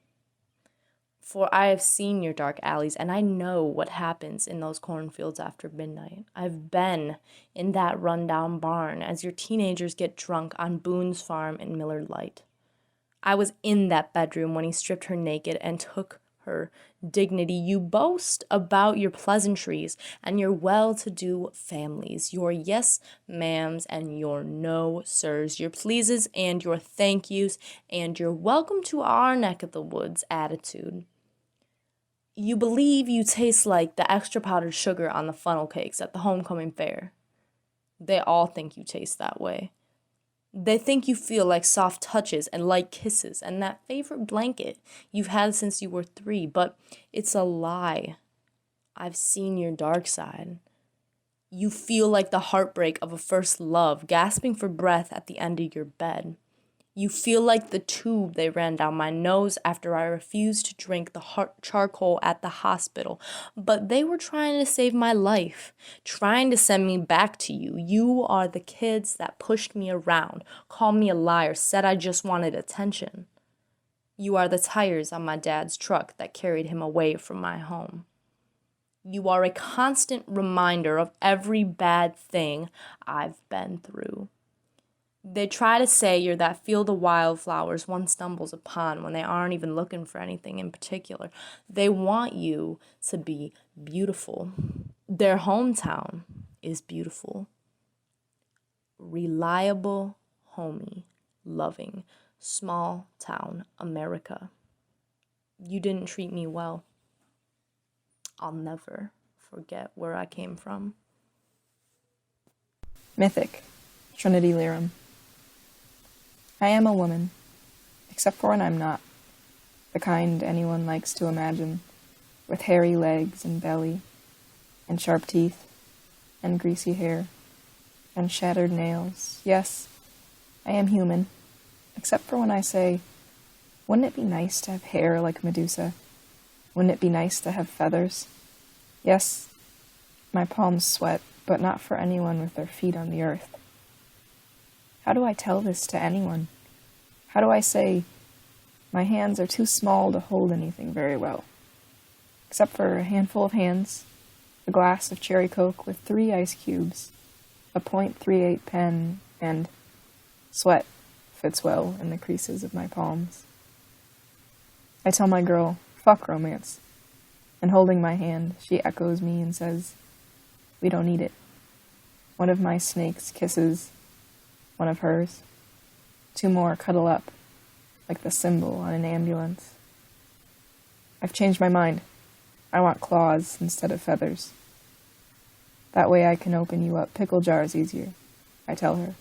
Speaker 1: For I have seen your dark alleys, and I know what happens in those cornfields after midnight. I've been in that rundown barn as your teenagers get drunk on Boone's farm in Miller Lite. I was in that bedroom when he stripped her naked and took her dignity. You boast about your pleasantries and your well-to-do families, your yes ma'ams and your no sirs, your pleases and your thank yous, and your welcome to our neck of the woods attitude. You believe you taste like the extra powdered sugar on the funnel cakes at the homecoming fair. They all think you taste that way. They think you feel like soft touches and light kisses and that favorite blanket you've had since you were 3, but it's a lie. I've seen your dark side. You feel like the heartbreak of a first love, gasping for breath at the end of your bed. You feel like the tube they ran down my nose after I refused to drink the charcoal at the hospital. But they were trying to save my life, trying to send me back to you. You are the kids that pushed me around, called me a liar, said I just wanted attention. You are the tires on my dad's truck that carried him away from my home. You are a constant reminder of every bad thing I've been through. They try to say you're that field of wildflowers one stumbles upon when they aren't even looking for anything in particular. They want you to be beautiful. Their hometown is beautiful. Reliable, homey, loving, small town America. You didn't treat me well. I'll never forget where I came from.
Speaker 4: Mythic, Trinity Lyrum. I am a woman, except for when I'm not, the kind anyone likes to imagine, with hairy legs and belly, and sharp teeth, and greasy hair, and shattered nails. Yes, I am human, except for when I say, wouldn't it be nice to have hair like Medusa? Wouldn't it be nice to have feathers? Yes, my palms sweat, but not for anyone with their feet on the earth. How do I tell this to anyone? How do I say, my hands are too small to hold anything very well? Except for a handful of hands, a glass of cherry Coke with 3 ice cubes, a .38 pen, and sweat fits well in the creases of my palms. I tell my girl, fuck romance, and holding my hand, she echoes me and says, we don't need it. One of my snakes kisses one of hers. 2 more cuddle up, like the symbol on an ambulance. I've changed my mind. I want claws instead of feathers. That way I can open you up pickle jars easier, I tell her.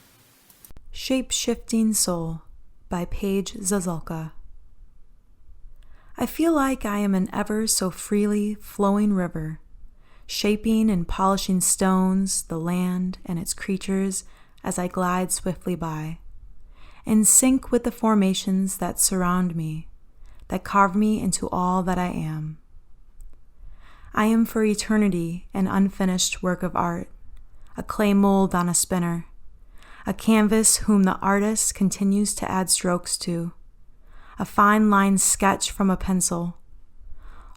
Speaker 8: Shape-Shifting Soul by Paige Zazulka. I feel like I am an ever so freely flowing river, shaping and polishing stones, the land, and its creatures as I glide swiftly by, in sync with the formations that surround me, that carve me into all that I am. I am for eternity an unfinished work of art, a clay mold on a spinner, a canvas whom the artist continues to add strokes to, a fine line sketch from a pencil,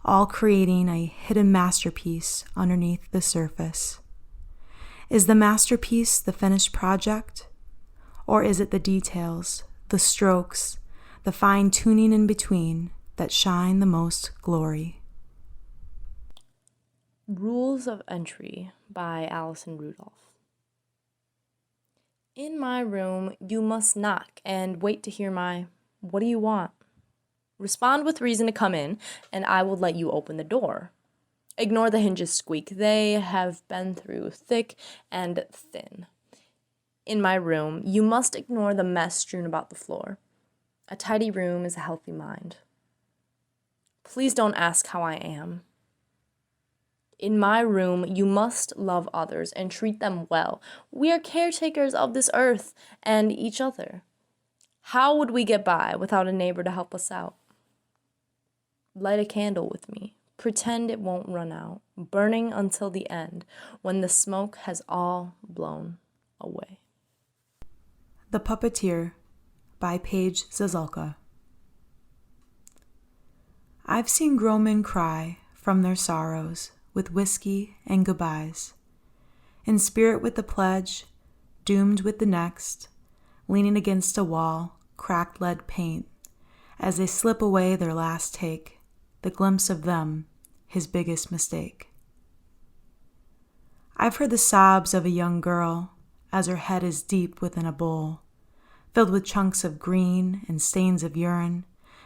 Speaker 8: all creating a hidden masterpiece underneath the surface. Is the masterpiece the finished project? Or is it the details, the strokes, the fine-tuning in between that shine the most glory?
Speaker 1: Rules of Entry by Alison Rudolph. In my room, you must knock and wait to hear my, what do you want? Respond with reason to come in, and I will let you open the door. Ignore the hinges squeak. They have been through thick and thin. In my room, you must ignore the mess strewn about the floor. A tidy room is a healthy mind. Please don't ask how I am. In my room, you must love others and treat them well. We are caretakers of this earth and each other. How would we get by without a neighbor to help us out? Light a candle with me. Pretend it won't run out, burning until the end, when the smoke has all blown away.
Speaker 8: The Puppeteer by Paige Zazulka. I've seen grown men cry from their sorrows with whiskey and goodbyes, in spirit with the pledge, doomed with the next, leaning against a wall, cracked lead paint, as they slip away their last take, the glimpse of them, his biggest mistake. I've heard the sobs of a young girl as her head is deep within a bowl, filled with chunks of green and stains of urine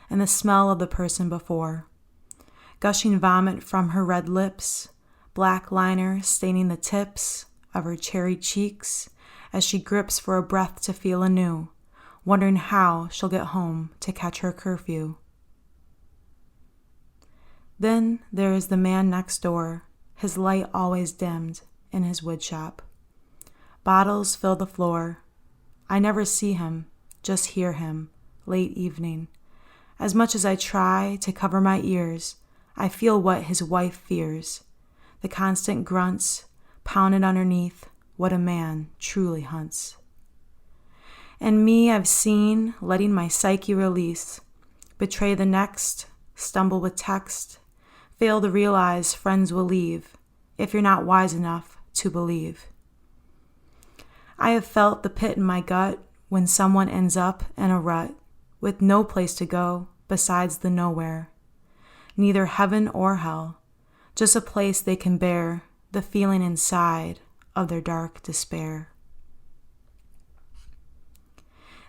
Speaker 8: and the smell of the person before, gushing vomit from her red lips, black liner staining the tips of her cherry cheeks as she grips for a breath to feel anew, wondering how she'll get home to catch her curfew. Then there is the man next door, his light always dimmed, in his woodshop. Bottles fill the floor. I never see him, just hear him, late evening. As much as I try to cover my ears, I feel what his wife fears, the constant grunts pounded underneath what a man truly hunts. And me I've seen letting my psyche release, betray the next, stumble with text, fail to realize friends will leave if you're not wise enough to believe. I have felt the pit in my gut when someone ends up in a rut with no place to go besides the nowhere. Neither heaven or hell, just a place they can bear the feeling inside of their dark despair.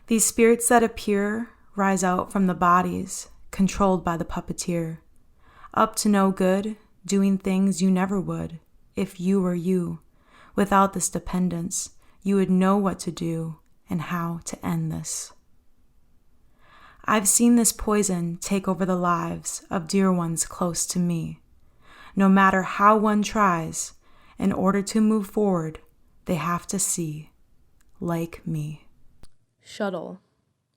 Speaker 8: These spirits that appear rise out from the bodies controlled by the puppeteer, up to no good, doing things you never would. If you were you, without this dependence, you would know what to do and how to end this. I've seen this poison take over the lives of dear ones close to me. No matter how one tries, in order to move forward, they have to see, like me.
Speaker 1: Shuttle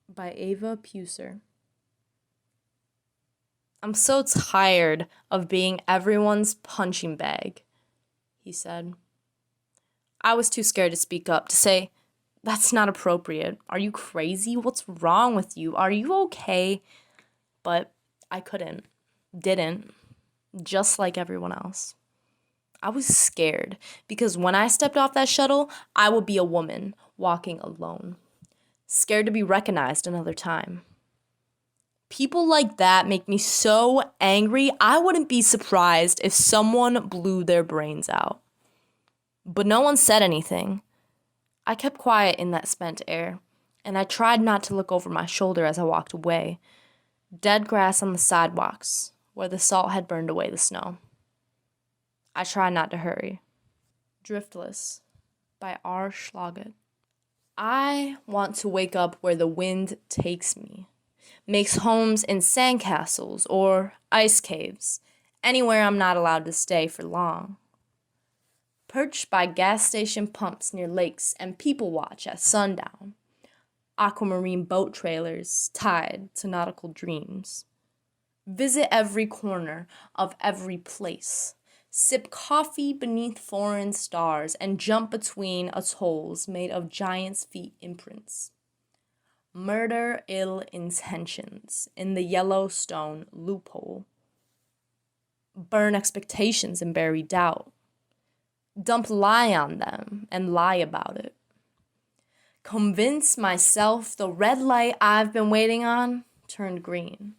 Speaker 1: by Ava Puser. I'm so tired of being everyone's punching bag, he said. I was too scared to speak up, to say, that's not appropriate. Are you crazy? What's wrong with you? Are you okay? But I didn't, just like everyone else. I was scared because when I stepped off that shuttle, I would be a woman walking alone. Scared to be recognized another time. People like that make me so angry, I wouldn't be surprised if someone blew their brains out. But no one said anything. I kept quiet in that spent air, and I tried not to look over my shoulder as I walked away. Dead grass on the sidewalks, where the salt had burned away the snow. I tried not to hurry. Driftless by R. Schlaget. I want to wake up where the wind takes me, makes homes in sandcastles or ice caves, anywhere I'm not allowed to stay for long. Perched by gas station pumps near lakes and people watch at sundown. Aquamarine boat trailers tied to nautical dreams. Visit every corner of every place. Sip coffee beneath foreign stars and jump between atolls made of giants' feet imprints. Murder ill intentions in the Yellowstone loophole. Burn expectations and bury doubt. Dump lie on them and lie about it. Convince myself the red light I've been waiting on turned green.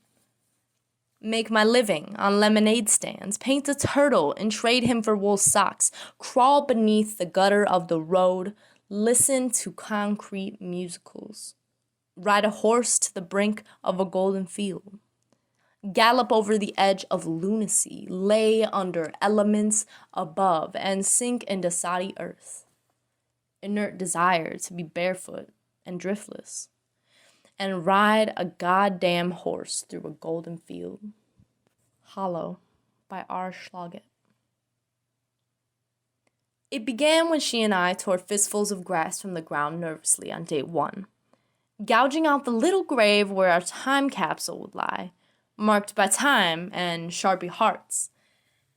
Speaker 1: Make my living on lemonade stands, paint a turtle and trade him for wool socks, crawl beneath the gutter of the road, listen to concrete musicals, ride a horse to the brink of a golden field, gallop over the edge of lunacy, lay under elements above, and sink into soddy earth. Inert desire to be barefoot and driftless, and ride a goddamn horse through a golden field. Hollow by R. Schlaget. It began when she and I tore fistfuls of grass from the ground nervously on day one, gouging out the little grave where our time capsule would lie, marked by time and Sharpie hearts.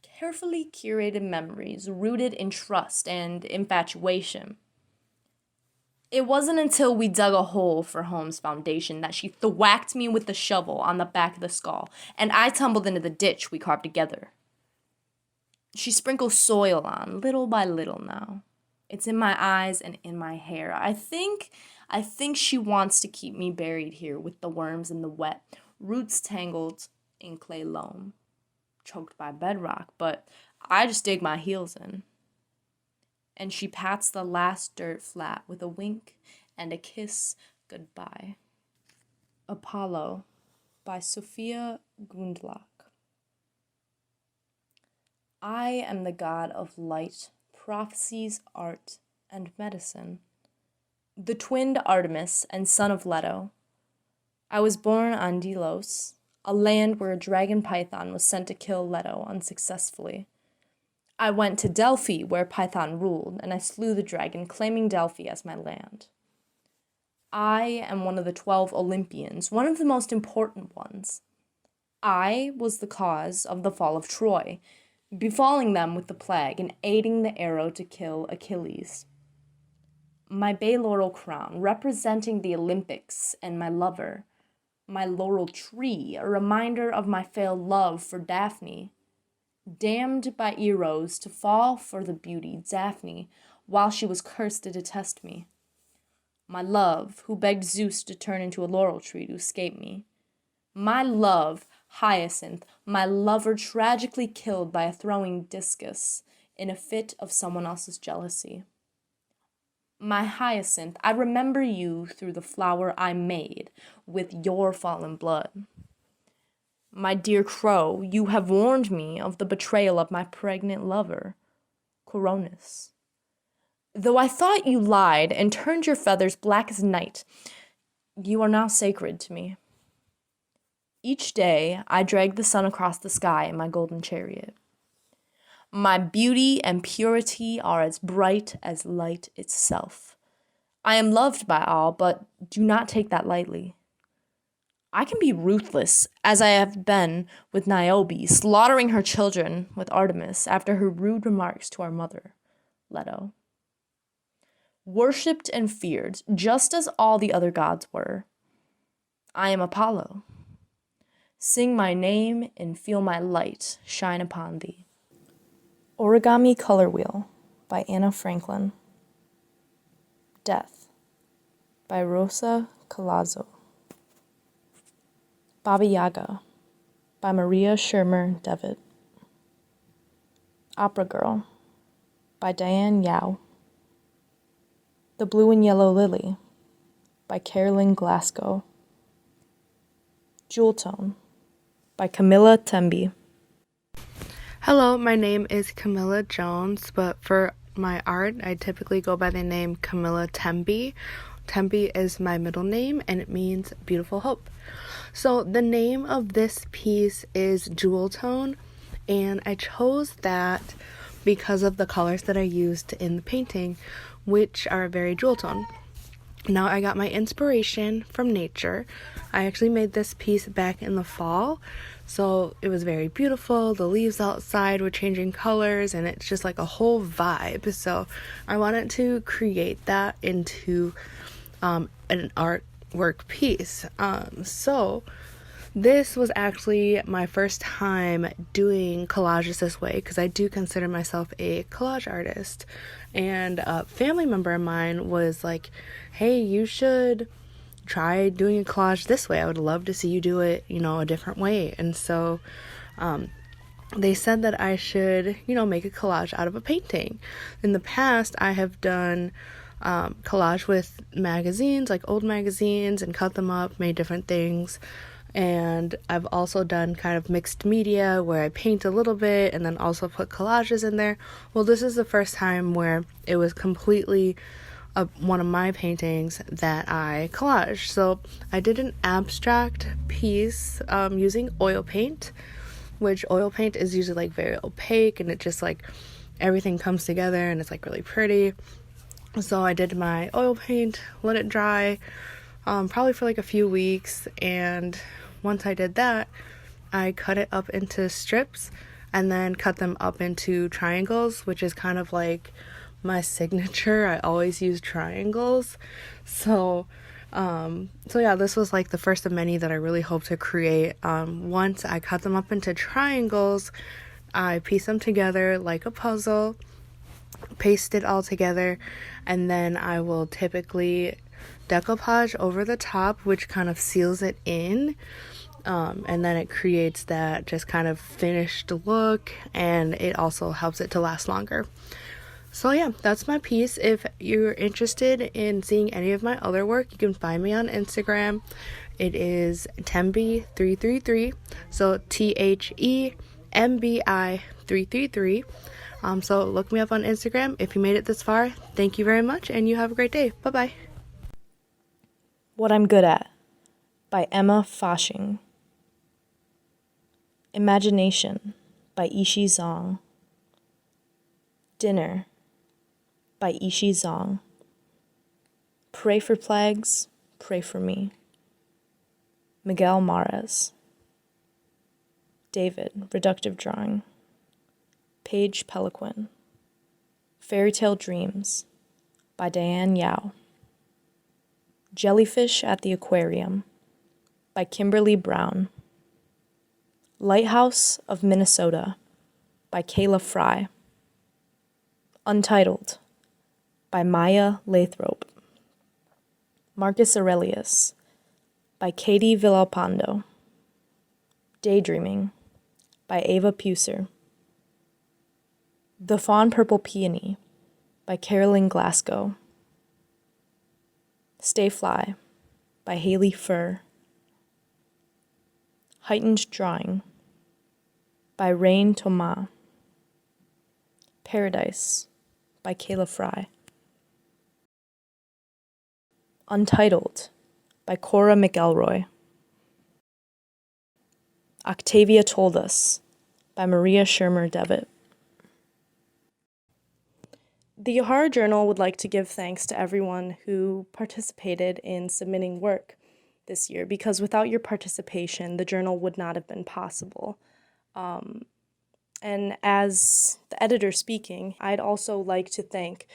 Speaker 1: Carefully curated memories rooted in trust and infatuation. It wasn't until we dug a hole for Holmes' foundation that she thwacked me with the shovel on the back of the skull, and I tumbled into the ditch we carved together. She sprinkles soil on, little by little now. It's in my eyes and in my hair. I think she wants to keep me buried here with the worms in the wet, roots tangled in clay loam, choked by bedrock, but I just dig my heels in. And she pats the last dirt flat with a wink and a kiss goodbye. Apollo by Sophia Gundlach. I am the god of light, prophecies, art, and medicine. The twinned Artemis and son of Leto. I was born on Delos, a land where a dragon python was sent to kill Leto unsuccessfully. I went to Delphi, where Python ruled, and I slew the dragon, claiming Delphi as my land. I am one of the 12 Olympians, one of the most important ones. I was the cause of the fall of Troy, befalling them with the plague and aiding the arrow to kill Achilles. My bay laurel crown, representing the Olympics and my lover. My laurel tree, a reminder of my failed love for Daphne. Damned by Eros to fall for the beauty Daphne, while she was cursed to detest me. My love, who begged Zeus to turn into a laurel tree to escape me. My love, Hyacinth, my lover tragically killed by a throwing discus in a fit of someone else's jealousy. My Hyacinth, I remember you through the flower I made with your fallen blood. My dear crow, you have warned me of the betrayal of my pregnant lover, Coronis. Though I thought you lied and turned your feathers black as night, you are now sacred to me. Each day I drag the sun across the sky in my golden chariot. My beauty and purity are as bright as light itself. I am loved by all, but do not take that lightly. I can be ruthless, as I have been with Niobe, slaughtering her children with Artemis after her rude remarks to our mother, Leto. Worshipped and feared, just as all the other gods were. I am Apollo. Sing my name and feel my light shine upon thee. Origami Color Wheel by Anna Franklin. Death by Rosa Colazo. Baba Yaga by Maria Shermer Devitt. Opera Girl by Diane Yao. The Blue and Yellow Lily by Carolyn Glasgow. Jewel Tone by Camilla Temby.
Speaker 9: Hello, my name is Camilla Jones, but for my art, I typically go by the name Camilla Temby. Temby is my middle name, and it means beautiful hope. So the name of this piece is Jewel Tone, and I chose that because of the colors that I used in the painting, which are very jewel tone. Now, I got my inspiration from nature. I actually made this piece back in the fall, so it was very beautiful. The leaves outside were changing colors, and it's just like a whole vibe. So I wanted to create that into an artwork piece. So this was actually my first time doing collages this way, because I do consider myself a collage artist. And a family member of mine was like, hey, you should try doing a collage this way. I would love to see you do it, a different way. And so they said that I should, make a collage out of a painting. In the past, I have done collage with magazines, like old magazines, and cut them up, made different things. And I've also done kind of mixed media where I paint a little bit and then also put collages in there. Well, this is the first time where it was completely one of my paintings that I collaged. So I did an abstract piece using oil paint, which oil paint is usually like very opaque, and it just like everything comes together and it's like really pretty. So I did my oil paint, let it dry, probably for like a few weeks, and once I did that, I cut it up into strips and then cut them up into triangles, which is kind of like my signature. I always use triangles. So yeah, this was like the first of many that I really hope to create. Once I cut them up into triangles, I piece them together like a puzzle, paste it all together, and then I will typically decoupage over the top, which kind of seals it in, and then it creates that just kind of finished look, and it also helps it to last longer. So yeah, that's my piece. If you're interested in seeing any of my other work, you can find me on Instagram. It is Tembi333, so THEMBI333. So look me up on Instagram. If you made it this far, thank you very much, and you have a great day. Bye-bye.
Speaker 1: What I'm Good At by Emma Foshing. Imagination by Ishi Zong. Dinner by Ishi Zong. Pray for plagues, pray for me. Miguel Mares. David, reductive drawing. Paige Peliquin. Fairy Tale Dreams by Diane Yao. Jellyfish at the Aquarium by Kimberly Brown. Lighthouse of Minnesota by Kayla Fry. Untitled by Maya Lathrop.
Speaker 7: Marcus Aurelius by Katie Villalpando. Daydreaming by Ava Puser. The Fawn Purple Peony by Carolyn Glasgow. Stay Fly by Haley Furr. Heightened Drawing by Rain Thomas. Paradise by Kayla Fry. Untitled by Cora McElroy. Octavia Told Us by Maria Shermer Devitt. The Yahara Journal would like to give thanks to everyone who participated in submitting work this year, because without your participation, the journal would not have been possible. And as the editor speaking, I'd also like to thank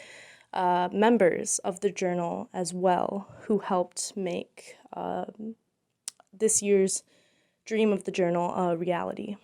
Speaker 7: members of the journal as well, who helped make this year's dream of the journal a reality.